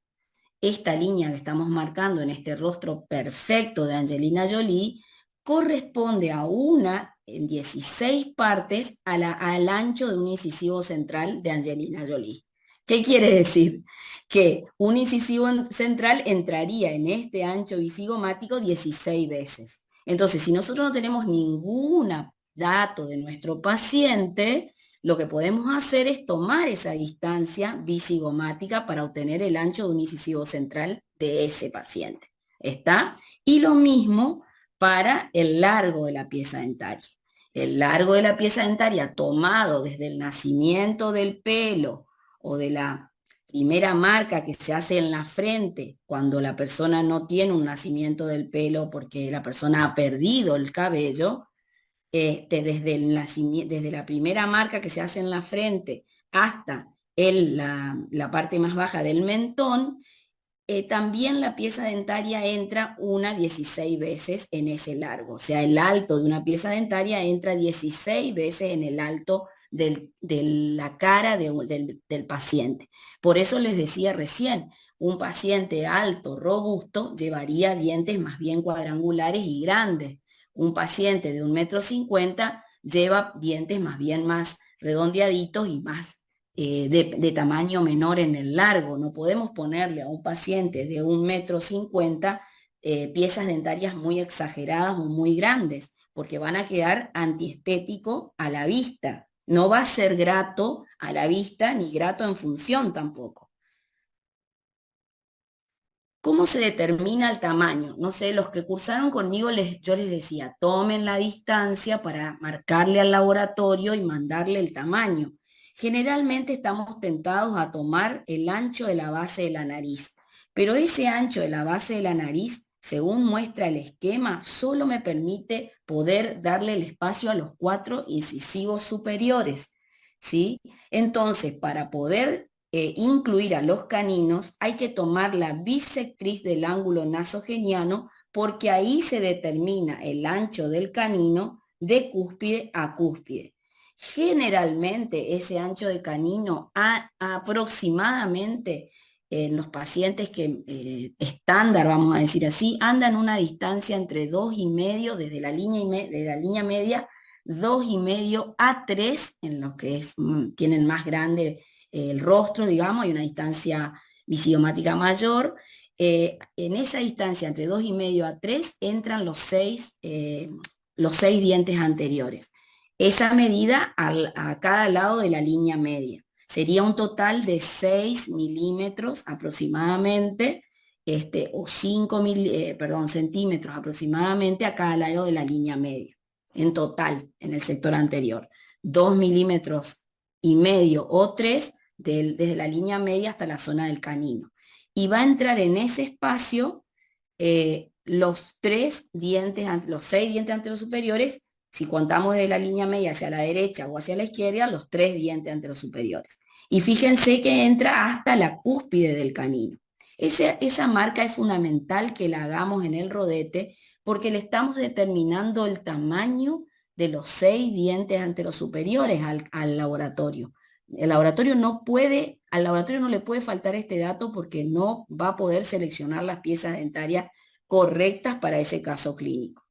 esta línea que estamos marcando en este rostro perfecto de Angelina Jolie, corresponde a una en 16 partes al ancho de un incisivo central de Angelina Jolie. ¿Qué quiere decir? Que un incisivo central entraría en este ancho visigomático 16 veces. Entonces, si nosotros no tenemos ningún dato de nuestro paciente, lo que podemos hacer es tomar esa distancia visigomática para obtener el ancho de un incisivo central de ese paciente. ¿Está? Y lo mismo para el largo de la pieza dentaria. El largo de la pieza dentaria tomado desde el nacimiento del pelo o de la primera marca que se hace en la frente cuando la persona no tiene un nacimiento del pelo porque la persona ha perdido el cabello, desde la primera marca que se hace en la frente hasta la parte más baja del mentón, también la pieza dentaria entra 16 veces en ese largo. O sea, el alto de una pieza dentaria entra 16 veces en el alto de la cara del paciente. Por eso les decía recién, un paciente alto, robusto, llevaría dientes más bien cuadrangulares y grandes. Un paciente de 1,50 m lleva dientes más bien más redondeaditos y más de tamaño menor en el largo. No podemos ponerle a un paciente de 1,50 m piezas dentarias muy exageradas o muy grandes, porque van a quedar antiestético a la vista. No va a ser grato a la vista ni grato en función tampoco. ¿Cómo se determina el tamaño? No sé, los que cursaron conmigo, yo les decía, tomen la distancia para marcarle al laboratorio y mandarle el tamaño. Generalmente estamos tentados a tomar el ancho de la base de la nariz, pero ese ancho de la base de la nariz, según muestra el esquema, solo me permite poder darle el espacio a los 4 incisivos superiores, ¿sí? Entonces, para poder incluir a los caninos, hay que tomar la bisectriz del ángulo nasogeniano porque ahí se determina el ancho del canino de cúspide a cúspide. Generalmente ese ancho de canino aproximadamente en los pacientes que estándar, vamos a decir así, andan una distancia entre 2,5 desde la línea media, 2,5 a 3 en los que tienen más grande el rostro, digamos, hay una distancia visiomática mayor. En esa distancia entre 2,5 a 3 entran los 6 dientes anteriores. Esa medida a cada lado de la línea media. Sería un total de 6 milímetros aproximadamente, o 5 centímetros aproximadamente a cada lado de la línea media. En total, en el sector anterior. 2,5 milímetros o 3 desde la línea media hasta la zona del canino. Y va a entrar en ese espacio los 6 dientes anterosuperiores. Si contamos de la línea media hacia la derecha o hacia la izquierda, los 3 dientes anterosuperiores. Y fíjense que entra hasta la cúspide del canino. Esa marca es fundamental que la hagamos en el rodete porque le estamos determinando el tamaño de los 6 dientes anterosuperiores al laboratorio. Al laboratorio no le puede faltar este dato porque no va a poder seleccionar las piezas dentarias correctas para ese caso clínico.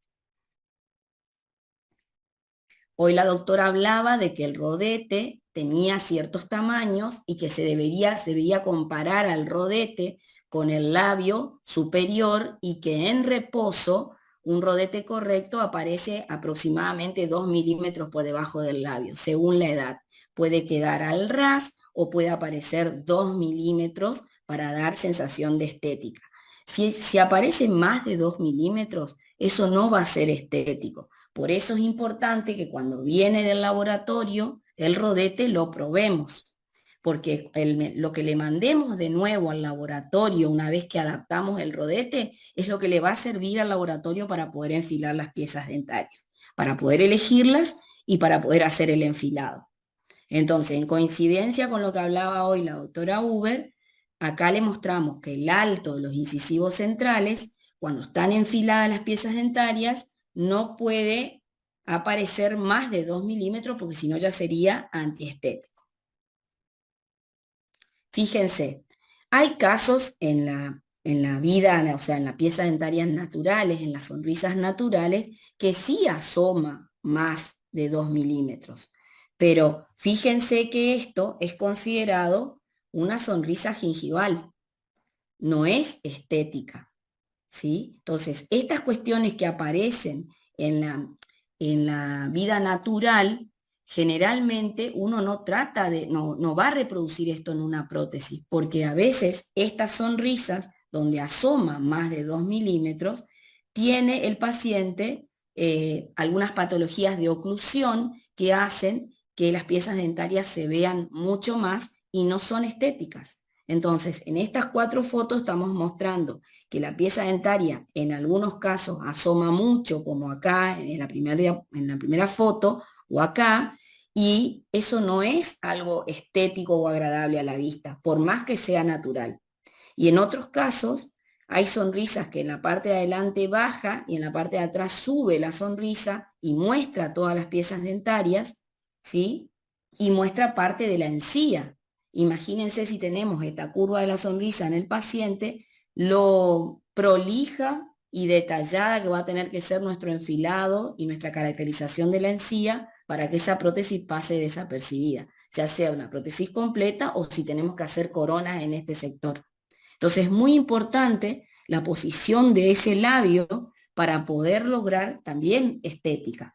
Hoy la doctora hablaba de que el rodete tenía ciertos tamaños y que se debía comparar al rodete con el labio superior y que en reposo un rodete correcto aparece aproximadamente 2 milímetros por debajo del labio, según la edad. Puede quedar al ras o puede aparecer 2 milímetros para dar sensación de estética. Si aparece más de 2 milímetros, eso no va a ser estético. Por eso es importante que cuando viene del laboratorio, el rodete lo probemos, porque lo que le mandemos de nuevo al laboratorio una vez que adaptamos el rodete es lo que le va a servir al laboratorio para poder enfilar las piezas dentarias, para poder elegirlas y para poder hacer el enfilado. Entonces, en coincidencia con lo que hablaba hoy la doctora Huber, acá le mostramos que el alto de los incisivos centrales, cuando están enfiladas las piezas dentarias, no puede aparecer más de 2 milímetros porque si no ya sería antiestético. Fíjense, hay casos en la en la vida, o sea, en las piezas dentarias naturales, en las sonrisas naturales, que sí asoma más de 2 milímetros. Pero fíjense que esto es considerado una sonrisa gingival, no es estética, ¿sí? Entonces, estas cuestiones que aparecen en la vida natural, generalmente uno no trata de, no va a reproducir esto en una prótesis, porque a veces estas sonrisas, donde asoma más de 2 milímetros, tiene el paciente algunas patologías de oclusión que hacen que las piezas dentarias se vean mucho más y no son estéticas. Entonces, en estas 4 fotos estamos mostrando que la pieza dentaria en algunos casos asoma mucho, como acá en la primera foto o acá, y eso no es algo estético o agradable a la vista, por más que sea natural. Y en otros casos hay sonrisas que en la parte de adelante baja y en la parte de atrás sube la sonrisa y muestra todas las piezas dentarias, ¿sí? Y muestra parte de la encía. Imagínense si tenemos esta curva de la sonrisa en el paciente, lo prolija y detallada que va a tener que ser nuestro enfilado y nuestra caracterización de la encía para que esa prótesis pase desapercibida, ya sea una prótesis completa o si tenemos que hacer coronas en este sector. Entonces es muy importante la posición de ese labio para poder lograr también estética.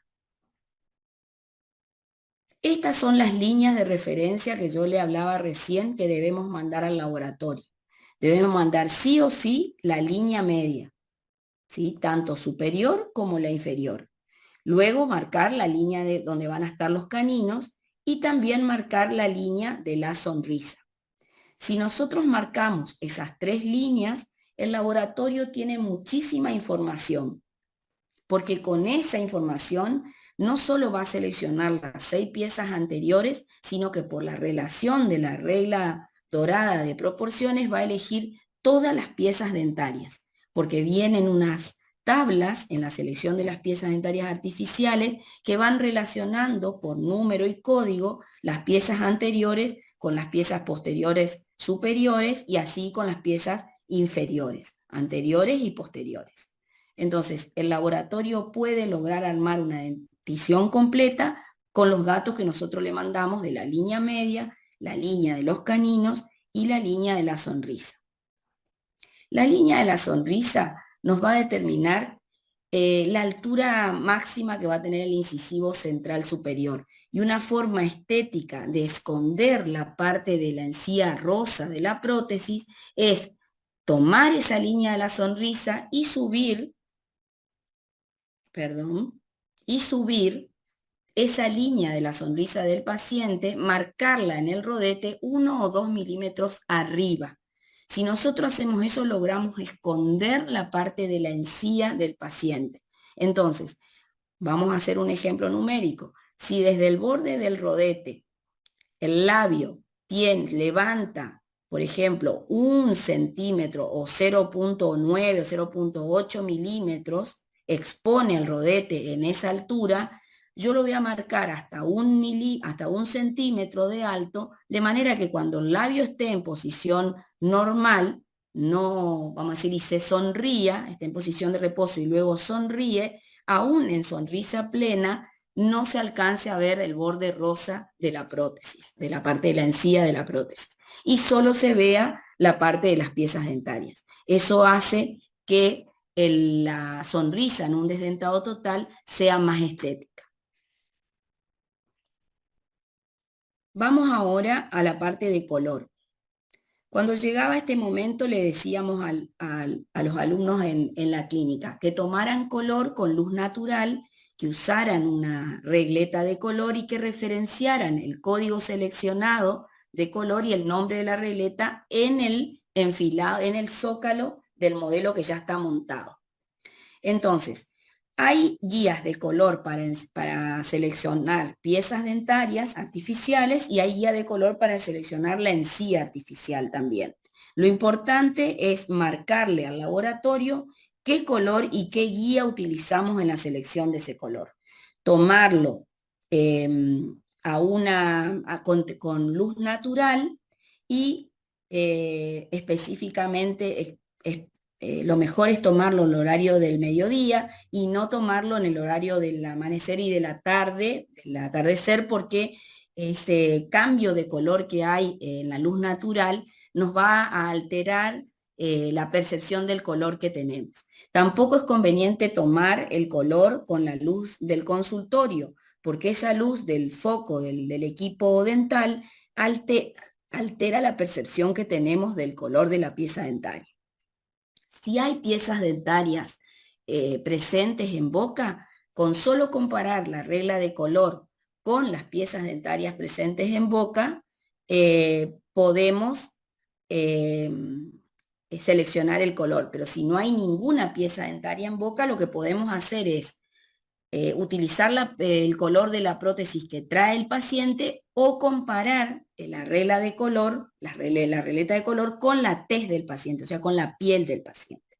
Estas son las líneas de referencia que yo le hablaba recién que debemos mandar al laboratorio. Debemos mandar sí o sí la línea media, ¿sí? Tanto superior como la inferior. Luego marcar la línea de donde van a estar los caninos y también marcar la línea de la sonrisa. Si nosotros marcamos esas 3 líneas, el laboratorio tiene muchísima información, porque con esa información no solo va a seleccionar las 6 piezas anteriores, sino que por la relación de la regla dorada de proporciones va a elegir todas las piezas dentarias, porque vienen unas tablas en la selección de las piezas dentarias artificiales que van relacionando por número y código las piezas anteriores con las piezas posteriores superiores y así con las piezas inferiores, anteriores y posteriores. Entonces, el laboratorio puede lograr armar una dentición completa con los datos que nosotros le mandamos de la línea media, la línea de los caninos y la línea de la sonrisa. La línea de la sonrisa nos va a determinar la altura máxima que va a tener el incisivo central superior y una forma estética de esconder la parte de la encía rosa de la prótesis es tomar esa línea de la sonrisa y subir esa línea de la sonrisa del paciente, marcarla en el rodete 1 o 2 milímetros arriba. Si nosotros hacemos eso, logramos esconder la parte de la encía del paciente. Entonces, vamos a hacer un ejemplo numérico. Si desde el borde del rodete el labio levanta, por ejemplo, 1 centímetro o 0.9 o 0.8 milímetros, expone el rodete en esa altura, yo lo voy a marcar hasta 1 centímetro de alto, de manera que cuando el labio esté en posición normal, no, vamos a decir, y se sonría, está en posición de reposo y luego sonríe, aún en sonrisa plena, no se alcance a ver el borde rosa de la prótesis, de la parte de la encía de la prótesis, y solo se vea la parte de las piezas dentarias. Eso hace que la sonrisa en un desdentado total sea más estética. Vamos ahora a la parte de color. Cuando llegaba este momento le decíamos a los alumnos en la clínica que tomaran color con luz natural, que usaran una regleta de color y que referenciaran el código seleccionado de color y el nombre de la regleta en el enfilado, en el zócalo del modelo que ya está montado. Entonces, hay guías de color para seleccionar piezas dentarias artificiales y hay guía de color para seleccionar la encía artificial también. Lo importante es marcarle al laboratorio qué color y qué guía utilizamos en la selección de ese color. Tomarlo con luz natural y específicamente lo mejor es tomarlo en el horario del mediodía y no tomarlo en el horario del amanecer y de la tarde, del atardecer, porque ese cambio de color que hay en la luz natural nos va a alterar la percepción del color que tenemos. Tampoco es conveniente tomar el color con la luz del consultorio, porque esa luz del foco del equipo dental altera la percepción que tenemos del color de la pieza dentaria. Si hay piezas dentarias presentes en boca, con solo comparar la regla de color con las piezas dentarias presentes en boca, podemos seleccionar el color. Pero si no hay ninguna pieza dentaria en boca, lo que podemos hacer es utilizar el color de la prótesis que trae el paciente o comparar la regla de color, la regleta de color con la tez del paciente, o sea, con la piel del paciente.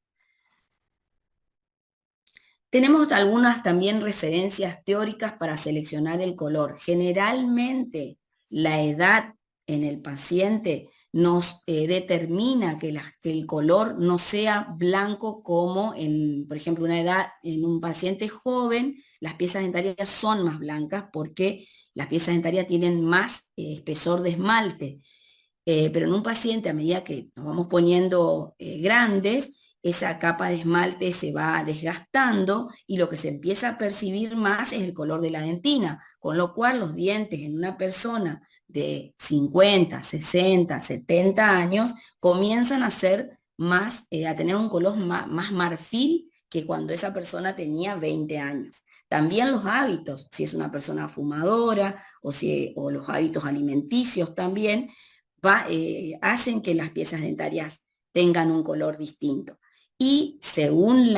Tenemos algunas también referencias teóricas para seleccionar el color. Generalmente la edad en el paciente nos determina que el color no sea blanco como por ejemplo, una edad en un paciente joven, las piezas dentarias son más blancas porque las piezas dentarias tienen más espesor de esmalte. Pero en un paciente, a medida que nos vamos poniendo grandes, esa capa de esmalte se va desgastando y lo que se empieza a percibir más es el color de la dentina, con lo cual los dientes en una persona de 50, 60, 70 años comienzan a ser más, a tener un color más marfil que cuando esa persona tenía 20 años. También los hábitos, si es una persona fumadora o los hábitos alimenticios también, hacen que las piezas dentarias tengan un color distinto. Y según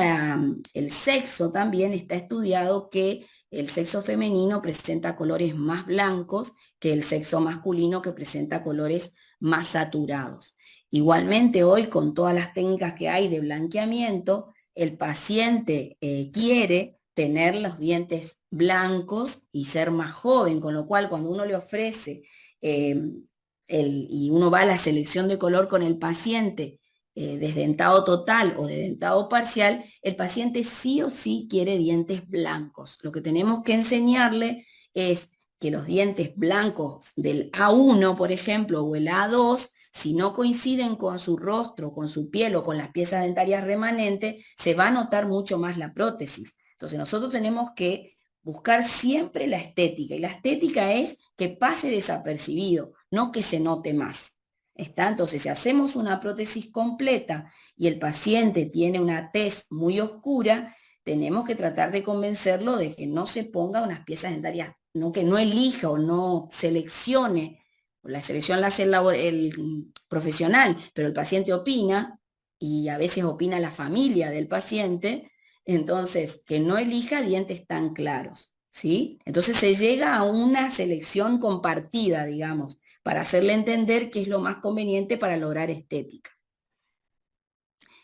el sexo también está estudiado que el sexo femenino presenta colores más blancos que el sexo masculino, que presenta colores más saturados. Igualmente hoy, con todas las técnicas que hay de blanqueamiento, el paciente quiere tener los dientes blancos y ser más joven, con lo cual cuando uno le ofrece y uno va a la selección de color con el paciente, desdentado total o desdentado parcial, el paciente sí o sí quiere dientes blancos. Lo que tenemos que enseñarle es que los dientes blancos del A1, por ejemplo, o el A2, si no coinciden con su rostro, con su piel o con las piezas dentarias remanentes, se va a notar mucho más la prótesis. Entonces nosotros tenemos que buscar siempre la estética, y la estética es que pase desapercibido, no que se note más. ¿Está? Entonces, si hacemos una prótesis completa y el paciente tiene una tez muy oscura, tenemos que tratar de convencerlo de que no se ponga unas piezas dentarias, que no elija o no seleccione. La selección la hace el profesional, pero el paciente opina, y a veces opina la familia del paciente, entonces que no elija dientes tan claros, ¿sí? Entonces se llega a una selección compartida, digamos, para hacerle entender qué es lo más conveniente para lograr estética.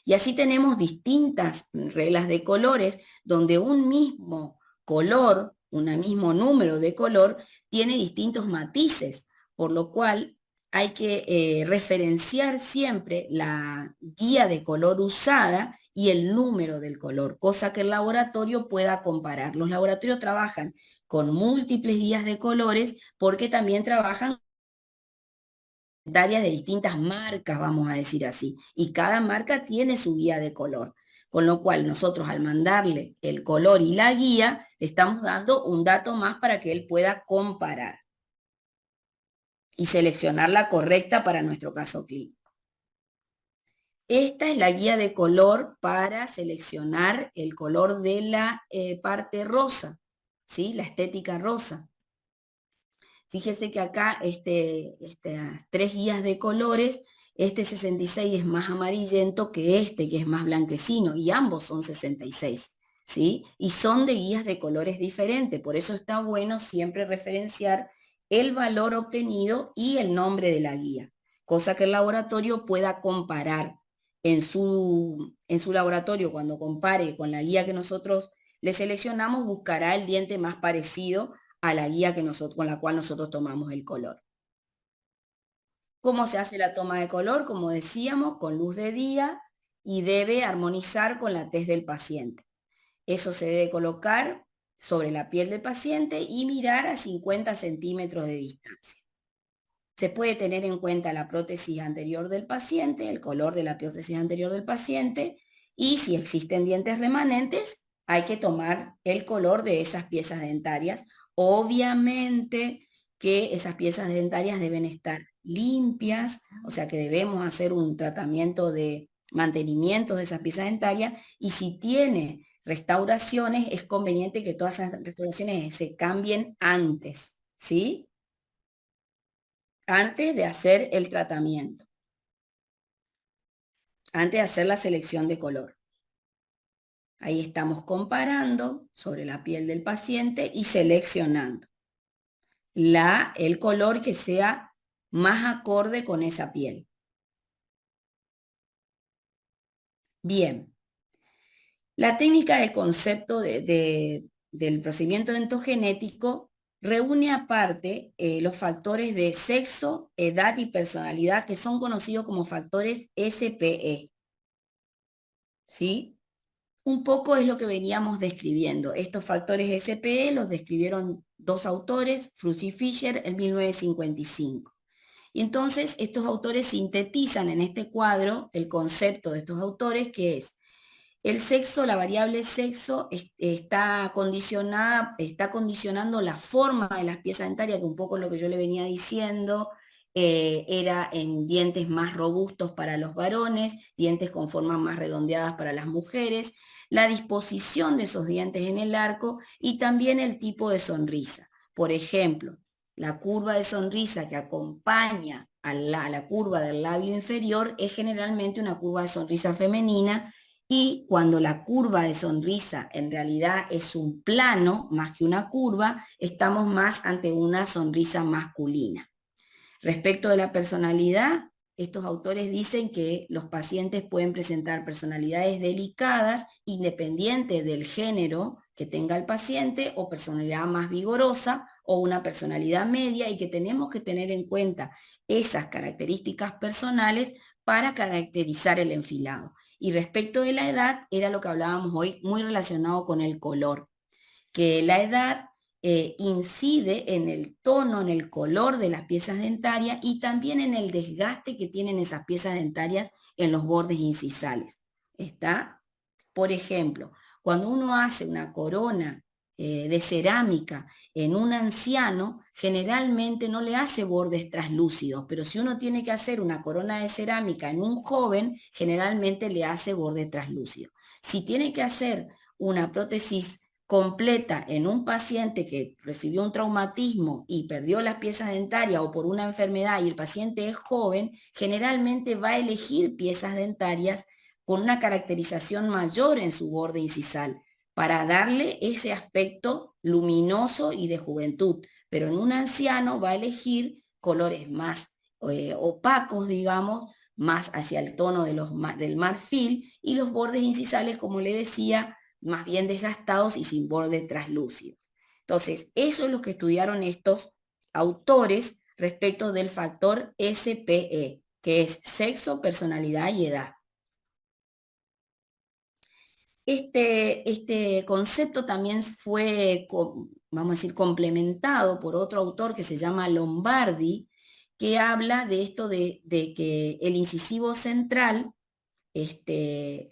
Y así tenemos distintas reglas de colores, donde un mismo color, un mismo número de color, tiene distintos matices, por lo cual hay que referenciar siempre la guía de color usada y el número del color, cosa que el laboratorio pueda comparar. Los laboratorios trabajan con múltiples guías de colores porque también trabajan de distintas marcas, vamos a decir así, y cada marca tiene su guía de color, con lo cual nosotros al mandarle el color y la guía, le estamos dando un dato más para que él pueda comparar y seleccionar la correcta para nuestro caso clínico. Esta es la guía de color para seleccionar el color de la parte rosa, ¿sí? La estética rosa. Fíjense que acá estas 3 guías de colores, este 66 es más amarillento que que es más blanquecino, y ambos son 66, ¿sí? Y son de guías de colores diferentes, por eso está bueno siempre referenciar el valor obtenido y el nombre de la guía, cosa que el laboratorio pueda comparar en su laboratorio. Cuando compare con la guía que nosotros le seleccionamos, buscará el diente más parecido a la guía con la cual nosotros tomamos el color. ¿Cómo se hace la toma de color? Como decíamos, con luz de día y debe armonizar con la tez del paciente. Eso se debe colocar sobre la piel del paciente y mirar a 50 centímetros de distancia. Se puede tener en cuenta la prótesis anterior del paciente, el color de la prótesis anterior del paciente, y si existen dientes remanentes, hay que tomar el color de esas piezas dentarias. Obviamente que esas piezas dentarias deben estar limpias, o sea que debemos hacer un tratamiento de mantenimiento de esas piezas dentarias, y si tiene restauraciones, es conveniente que todas esas restauraciones se cambien antes, ¿sí? Antes de hacer el tratamiento, antes de hacer la selección de color. Ahí estamos comparando sobre la piel del paciente y seleccionando el color que sea más acorde con esa piel. Bien, la técnica de concepto del procedimiento dentogenético reúne aparte los factores de sexo, edad y personalidad, que son conocidos como factores SPE. ¿Sí? Un poco es lo que veníamos describiendo. Estos factores SPE los describieron dos autores, Frusi y Fischer, en 1955. Y entonces estos autores sintetizan en este cuadro el concepto de estos autores, que es el sexo, la variable sexo está condicionando la forma de las piezas dentarias, que un poco lo que yo le venía diciendo, era en dientes más robustos para los varones, dientes con formas más redondeadas para las mujeres, la disposición de esos dientes en el arco y también el tipo de sonrisa. Por ejemplo, la curva de sonrisa que acompaña a la curva del labio inferior es generalmente una curva de sonrisa femenina, y cuando la curva de sonrisa en realidad es un plano más que una curva, estamos más ante una sonrisa masculina. Respecto de la personalidad, estos autores dicen que los pacientes pueden presentar personalidades delicadas independiente del género que tenga el paciente, o personalidad más vigorosa o una personalidad media, y que tenemos que tener en cuenta esas características personales para caracterizar el enfilado. Y respecto de la edad, era lo que hablábamos hoy, muy relacionado con el color, que la edad incide en el tono, en el color de las piezas dentarias y también en el desgaste que tienen esas piezas dentarias en los bordes incisales. ¿Está? Por ejemplo, cuando uno hace una corona de cerámica en un anciano, generalmente no le hace bordes translúcidos, pero si uno tiene que hacer una corona de cerámica en un joven, generalmente le hace bordes translúcidos. Si tiene que hacer una prótesis completa en un paciente que recibió un traumatismo y perdió las piezas dentarias o por una enfermedad y el paciente es joven, generalmente va a elegir piezas dentarias con una caracterización mayor en su borde incisal, para darle ese aspecto luminoso y de juventud. Pero en un anciano va a elegir colores más opacos, digamos, más hacia el tono del marfil, y los bordes incisales, como le decía, más bien desgastados y sin bordes translúcidos. Entonces, eso es lo que estudiaron estos autores respecto del factor SPE, que es sexo, personalidad y edad. Este concepto también fue, vamos a decir, complementado por otro autor que se llama Lombardi, que habla de esto de que el incisivo central,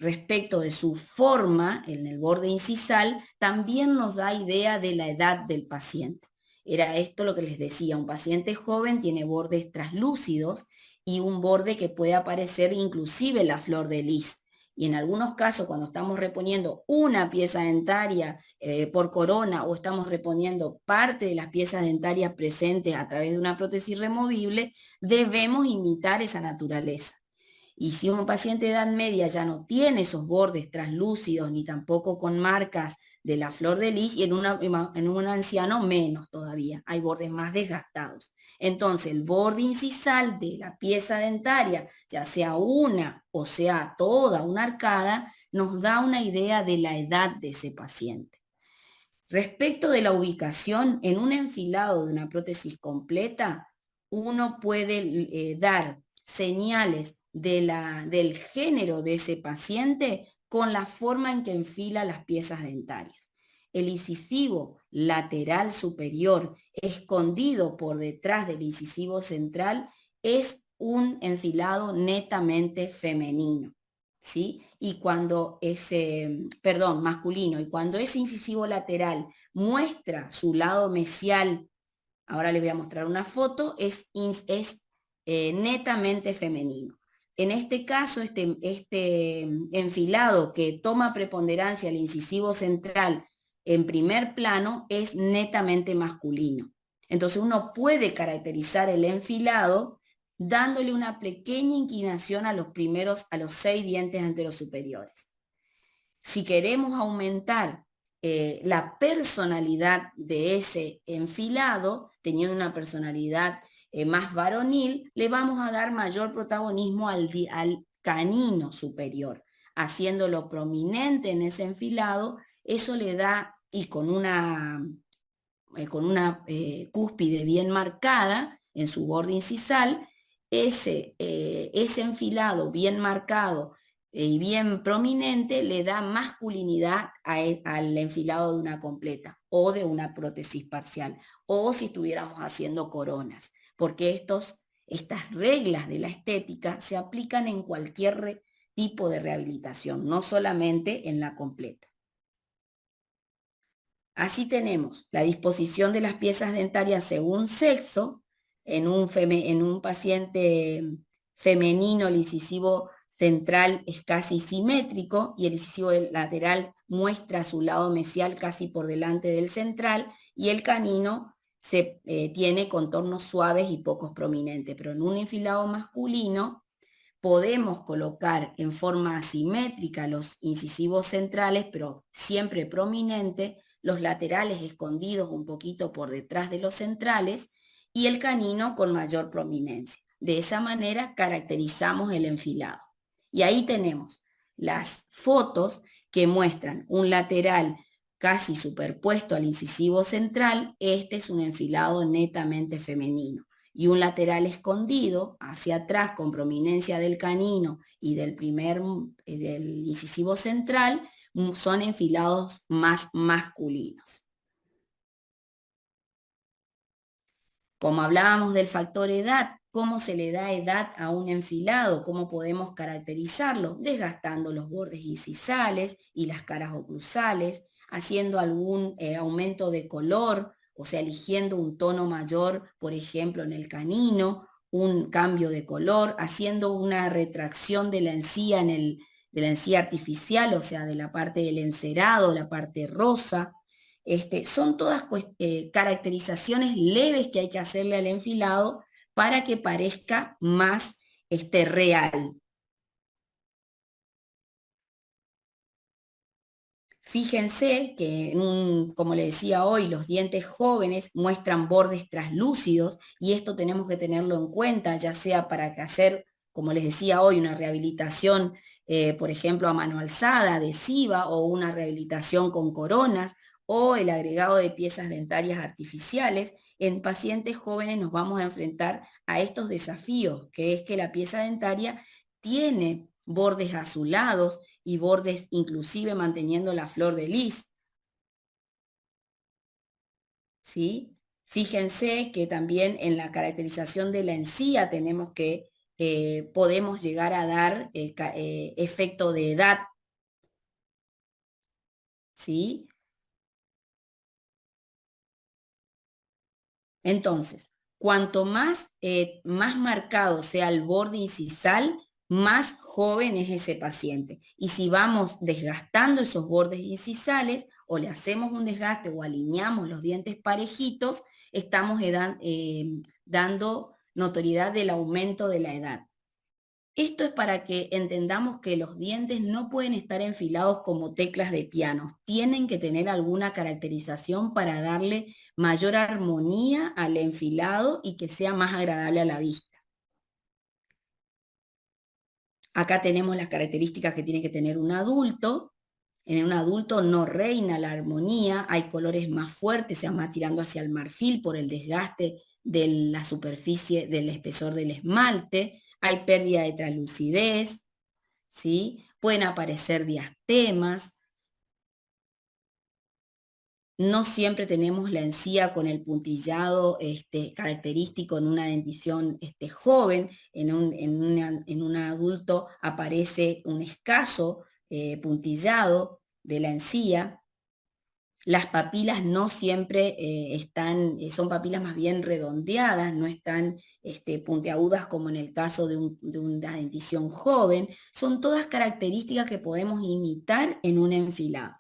respecto de su forma en el borde incisal, también nos da idea de la edad del paciente. Era esto lo que les decía, un paciente joven tiene bordes translúcidos y un borde que puede aparecer inclusive la flor de lis. Y en algunos casos, cuando estamos reponiendo una pieza dentaria por corona, o estamos reponiendo parte de las piezas dentarias presentes a través de una prótesis removible, debemos imitar esa naturaleza. Y si un paciente de edad media ya no tiene esos bordes translúcidos, ni tampoco con marcas de la flor de lis, y en un anciano menos todavía, hay bordes más desgastados. Entonces, el borde incisal de la pieza dentaria, ya sea una o sea toda una arcada, nos da una idea de la edad de ese paciente. Respecto de la ubicación, en un enfilado de una prótesis completa, uno puede dar señales del género de ese paciente con la forma en que enfila las piezas dentarias. El incisivo lateral superior, escondido por detrás del incisivo central, es un enfilado netamente femenino, ¿sí? Y cuando masculino, y cuando ese incisivo lateral muestra su lado mesial, ahora les voy a mostrar una foto, es netamente femenino. En este caso, este enfilado que toma preponderancia el incisivo central en primer plano es netamente masculino. Entonces uno puede caracterizar el enfilado dándole una pequeña inclinación a los 6 dientes anterosuperiores. Si queremos aumentar la personalidad de ese enfilado, teniendo una personalidad más varonil, le vamos a dar mayor protagonismo al canino superior, haciéndolo prominente en ese enfilado. Eso le da, y con una cúspide bien marcada en su borde incisal, ese enfilado bien marcado y bien prominente le da masculinidad al enfilado de una completa o de una prótesis parcial, o si estuviéramos haciendo coronas, porque estas reglas de la estética se aplican en cualquier tipo de rehabilitación, no solamente en la completa. Así tenemos la disposición de las piezas dentarias según sexo. En un paciente femenino el incisivo central es casi simétrico y el incisivo lateral muestra su lado mesial casi por delante del central, y el canino tiene contornos suaves y pocos prominentes. Pero en un enfilado masculino podemos colocar en forma asimétrica los incisivos centrales, pero siempre prominente, los laterales escondidos un poquito por detrás de los centrales y el canino con mayor prominencia. De esa manera caracterizamos el enfilado. Y ahí tenemos las fotos que muestran un lateral casi superpuesto al incisivo central. Este es un enfilado netamente femenino. Y un lateral escondido hacia atrás con prominencia del canino y del incisivo central, son enfilados más masculinos. Como hablábamos del factor edad, ¿cómo se le da edad a un enfilado? ¿Cómo podemos caracterizarlo? Desgastando los bordes incisales y las caras oclusales, haciendo algún aumento de color, o sea, eligiendo un tono mayor, por ejemplo, en el canino, un cambio de color, haciendo una retracción de la encía de la encía artificial, o sea, de la parte del encerado, la parte rosa. Son todas caracterizaciones leves que hay que hacerle al enfilado para que parezca más real. Fíjense que, como les decía hoy, los dientes jóvenes muestran bordes traslúcidos, y esto tenemos que tenerlo en cuenta, ya sea para hacer, como les decía hoy, una rehabilitación, por ejemplo, a mano alzada, adhesiva, o una rehabilitación con coronas, o el agregado de piezas dentarias artificiales. En pacientes jóvenes nos vamos a enfrentar a estos desafíos, que es que la pieza dentaria tiene bordes azulados y bordes inclusive manteniendo la flor de lis. ¿Sí? Fíjense que también en la caracterización de la encía tenemos que podemos llegar a dar efecto de edad. ¿Sí? Entonces, cuanto más marcado sea el borde incisal, más joven es ese paciente. Y si vamos desgastando esos bordes incisales, o le hacemos un desgaste o alineamos los dientes parejitos, estamos dando notoriedad del aumento de la edad. Esto es para que entendamos que los dientes no pueden estar enfilados como teclas de piano, tienen que tener alguna caracterización para darle mayor armonía al enfilado y que sea más agradable a la vista. Acá tenemos las características que tiene que tener un adulto. En un adulto no reina la armonía, hay colores más fuertes, se va tirando hacia el marfil por el desgaste de la superficie del espesor del esmalte. hay pérdida de translucidez, ¿sí? Pueden aparecer diastemas. No siempre tenemos la encía con el puntillado característico en una dentición joven. En un adulto aparece un escaso puntillado de la encía. Las papilas no siempre son papilas más bien redondeadas, no están puntiagudas como en el caso de una dentición joven. Son todas características que podemos imitar en un enfilado.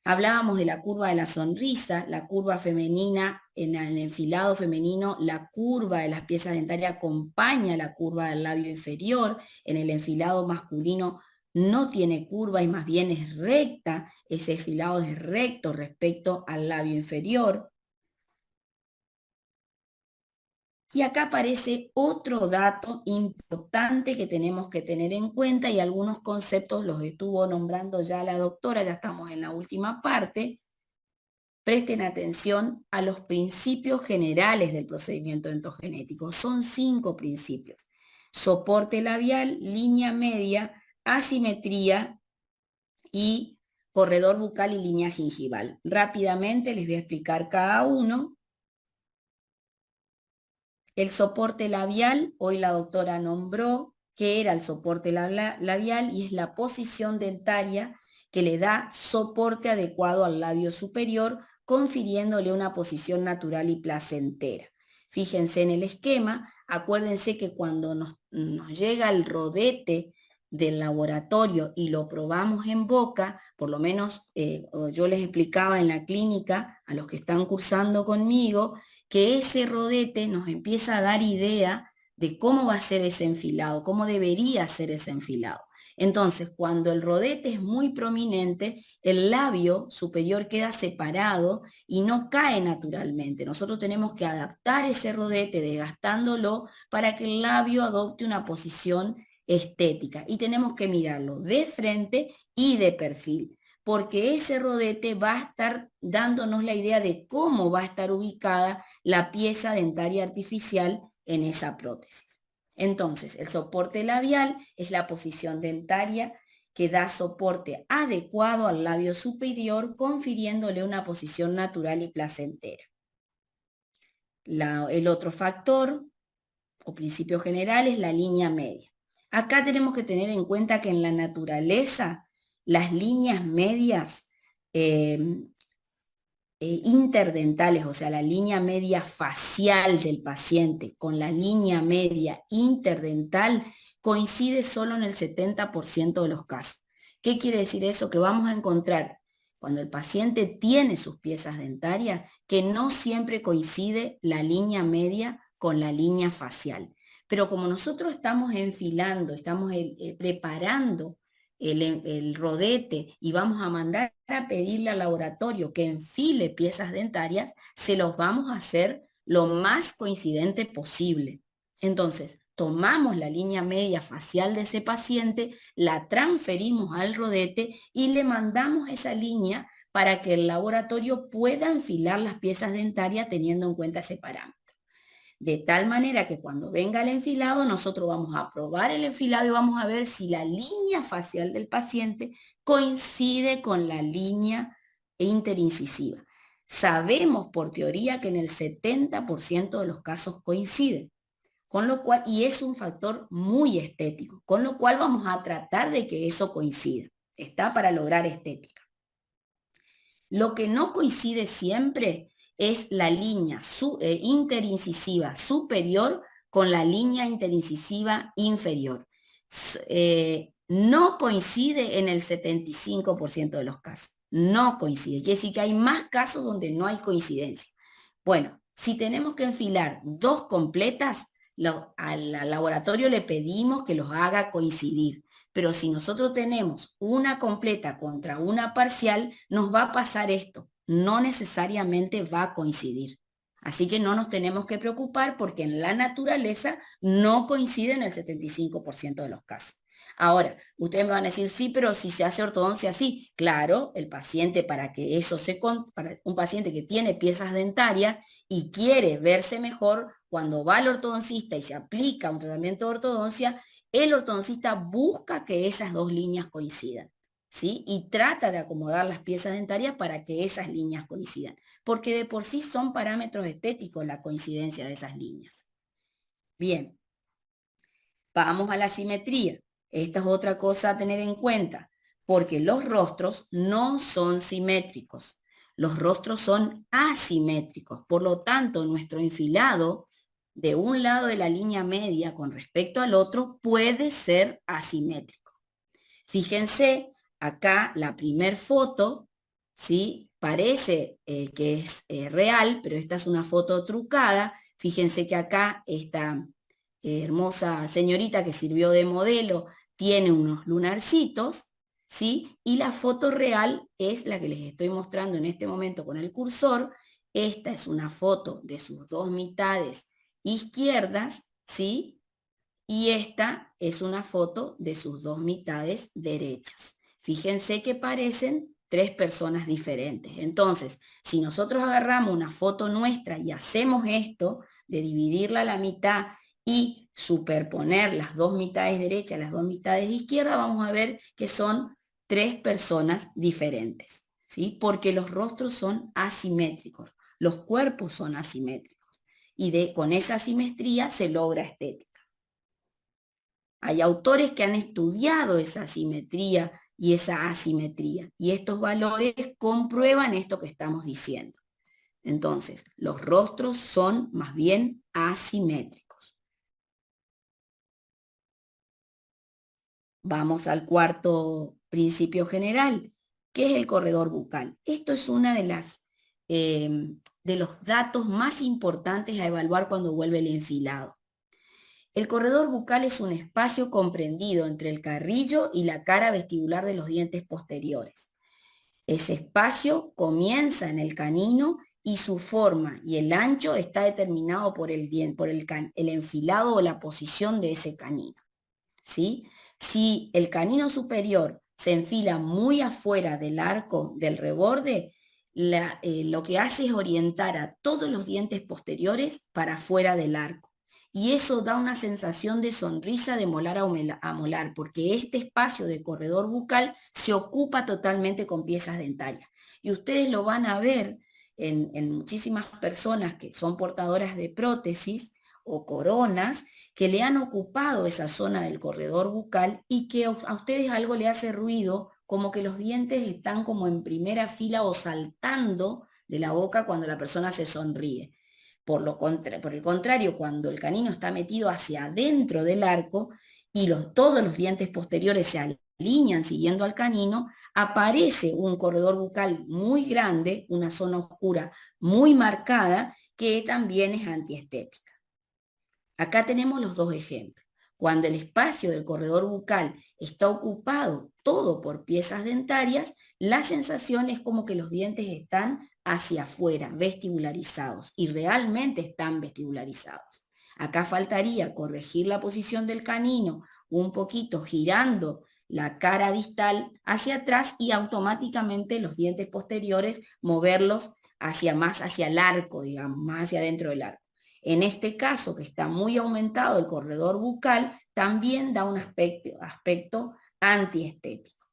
Hablábamos de la curva de la sonrisa, la curva femenina, en el enfilado femenino, la curva de las piezas dentarias acompaña la curva del labio inferior. En el enfilado masculino no tiene curva y más bien es recta, ese enfilado es recto respecto al labio inferior. Y acá aparece otro dato importante que tenemos que tener en cuenta, y algunos conceptos los estuvo nombrando ya la doctora, ya estamos en la última parte. Presten atención a los principios generales del procedimiento dentogenético. Son 5 principios: soporte labial, línea media, asimetría y corredor bucal y línea gingival. Rápidamente les voy a explicar cada uno. El soporte labial, hoy la doctora nombró que era el soporte labial, y es la posición dentaria que le da soporte adecuado al labio superior, confiriéndole una posición natural y placentera. Fíjense en el esquema, acuérdense que cuando nos llega el rodete del laboratorio y lo probamos en boca, por lo menos yo les explicaba en la clínica a los que están cursando conmigo, que ese rodete nos empieza a dar idea de cómo va a ser ese enfilado, cómo debería ser ese enfilado. Entonces, cuando el rodete es muy prominente, el labio superior queda separado y no cae naturalmente. Nosotros tenemos que adaptar ese rodete desgastándolo para que el labio adopte una posición estética. Y tenemos que mirarlo de frente y de perfil, porque ese rodete va a estar dándonos la idea de cómo va a estar ubicada la pieza dentaria artificial en esa prótesis. Entonces, el soporte labial es la posición dentaria que da soporte adecuado al labio superior, confiriéndole una posición natural y placentera. El otro factor o principio general es la línea media. Acá tenemos que tener en cuenta que en la naturaleza las líneas medias interdentales, o sea, la línea media facial del paciente con la línea media interdental coincide solo en el 70% de los casos. ¿Qué quiere decir eso? Que vamos a encontrar, cuando el paciente tiene sus piezas dentarias, que no siempre coincide la línea media con la línea facial. Pero como nosotros estamos enfilando, estamos preparando el rodete y vamos a mandar a pedirle al laboratorio que enfile piezas dentarias, se los vamos a hacer lo más coincidente posible. Entonces, tomamos la línea media facial de ese paciente, la transferimos al rodete y le mandamos esa línea para que el laboratorio pueda enfilar las piezas dentarias teniendo en cuenta ese parámetro. De tal manera que cuando venga el enfilado, nosotros vamos a probar el enfilado y vamos a ver si la línea facial del paciente coincide con la línea interincisiva. Sabemos por teoría que en el 70% de los casos coinciden, con lo cual, y es un factor muy estético, con lo cual vamos a tratar de que eso coincida. Está para lograr estética. Lo que no coincide siempre es la línea interincisiva superior con la línea interincisiva inferior. No coincide en el 75% de los casos. No coincide. Quiere decir que hay más casos donde no hay coincidencia. Bueno, si tenemos que enfilar 2 completas, al laboratorio le pedimos que los haga coincidir. Pero si nosotros tenemos una completa contra una parcial, nos va a pasar esto. No necesariamente va a coincidir. Así que no nos tenemos que preocupar porque en la naturaleza no coincide en el 75% de los casos. Ahora, ustedes me van a decir, sí, pero si se hace ortodoncia así, claro, el paciente para que eso para un paciente que tiene piezas dentarias y quiere verse mejor, cuando va al ortodoncista y se aplica un tratamiento de ortodoncia, el ortodoncista busca que esas dos líneas coincidan, ¿sí? Y trata de acomodar las piezas dentarias para que esas líneas coincidan, porque de por sí son parámetros estéticos la coincidencia de esas líneas. Bien, vamos a la simetría. Esta es otra cosa a tener en cuenta, porque los rostros no son simétricos. Los rostros son asimétricos. Por lo tanto, nuestro enfilado de un lado de la línea media con respecto al otro puede ser asimétrico. Fíjense, acá la primer foto, ¿sí? Parece que es real, pero esta es una foto trucada. Fíjense que acá esta hermosa señorita que sirvió de modelo tiene unos lunarcitos, ¿sí? Y la foto real es la que les estoy mostrando en este momento con el cursor. Esta es una foto de sus dos mitades izquierdas, ¿sí? Y esta es una foto de sus dos mitades derechas. Fíjense que parecen tres personas diferentes. Entonces, si nosotros agarramos una foto nuestra y hacemos esto, de dividirla a la mitad y superponer las dos mitades derechas y las dos mitades izquierdas, vamos a ver que son tres personas diferentes, ¿sí? Porque los rostros son asimétricos, los cuerpos son asimétricos. Y con esa asimetría se logra estética. Hay autores que han estudiado esa simetría y esa asimetría, y estos valores comprueban esto que estamos diciendo. Entonces, los rostros son más bien asimétricos. Vamos al cuarto principio general, que es el corredor bucal. Esto es una de los datos más importantes a evaluar cuando vuelve el enfilado. El corredor bucal es un espacio comprendido entre el carrillo y la cara vestibular de los dientes posteriores. Ese espacio comienza en el canino y su forma y el ancho está determinado por el enfilado o la posición de ese canino, ¿sí? Si el canino superior se enfila muy afuera del arco del reborde, lo que hace es orientar a todos los dientes posteriores para afuera del arco. Y eso da una sensación de sonrisa de molar a molar, porque este espacio de corredor bucal se ocupa totalmente con piezas dentarias. Y ustedes lo van a ver en muchísimas personas que son portadoras de prótesis o coronas, que le han ocupado esa zona del corredor bucal y que a ustedes algo le hace ruido, como que los dientes están como en primera fila o saltando de la boca cuando la persona se sonríe. Por el contrario, cuando el canino está metido hacia adentro del arco y todos los dientes posteriores se alinean siguiendo al canino, aparece un corredor bucal muy grande, una zona oscura muy marcada, que también es antiestética. Acá tenemos los dos ejemplos. Cuando el espacio del corredor bucal está ocupado todo por piezas dentarias, la sensación es como que los dientes están hacia afuera, vestibularizados, y realmente están vestibularizados. Acá faltaría corregir la posición del canino un poquito, girando la cara distal hacia atrás y automáticamente los dientes posteriores moverlos más hacia el arco, digamos, más hacia adentro del arco. En este caso, que está muy aumentado el corredor bucal, también da un aspecto antiestético.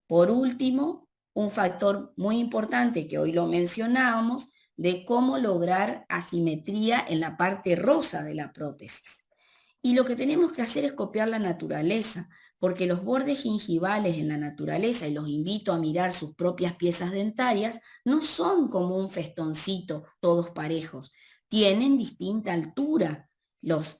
Por último, un factor muy importante que hoy lo mencionábamos, de cómo lograr asimetría en la parte rosa de la prótesis. Y lo que tenemos que hacer es copiar la naturaleza, porque los bordes gingivales en la naturaleza, y los invito a mirar sus propias piezas dentarias, no son como un festoncito, todos parejos. Tienen distinta altura los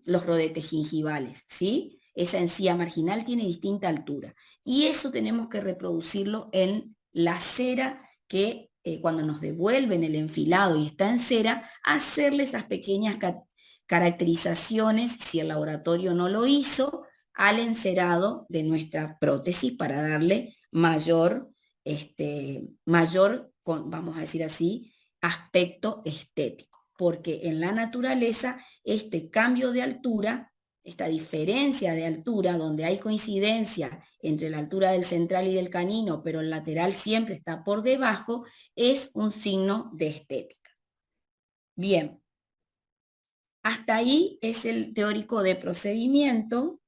rodetes gingivales, ¿sí? Esa encía marginal tiene distinta altura. Y eso tenemos que reproducirlo en la cera que cuando nos devuelven el enfilado y está en cera, hacerle esas pequeñas caracterizaciones, si el laboratorio no lo hizo, al encerado de nuestra prótesis para darle mayor, vamos a decir así, aspecto estético. Porque en la naturaleza este cambio de altura esta diferencia de altura, donde hay coincidencia entre la altura del central y del canino, pero el lateral siempre está por debajo, es un signo de estética. Bien. Hasta ahí es el teórico de procedimiento.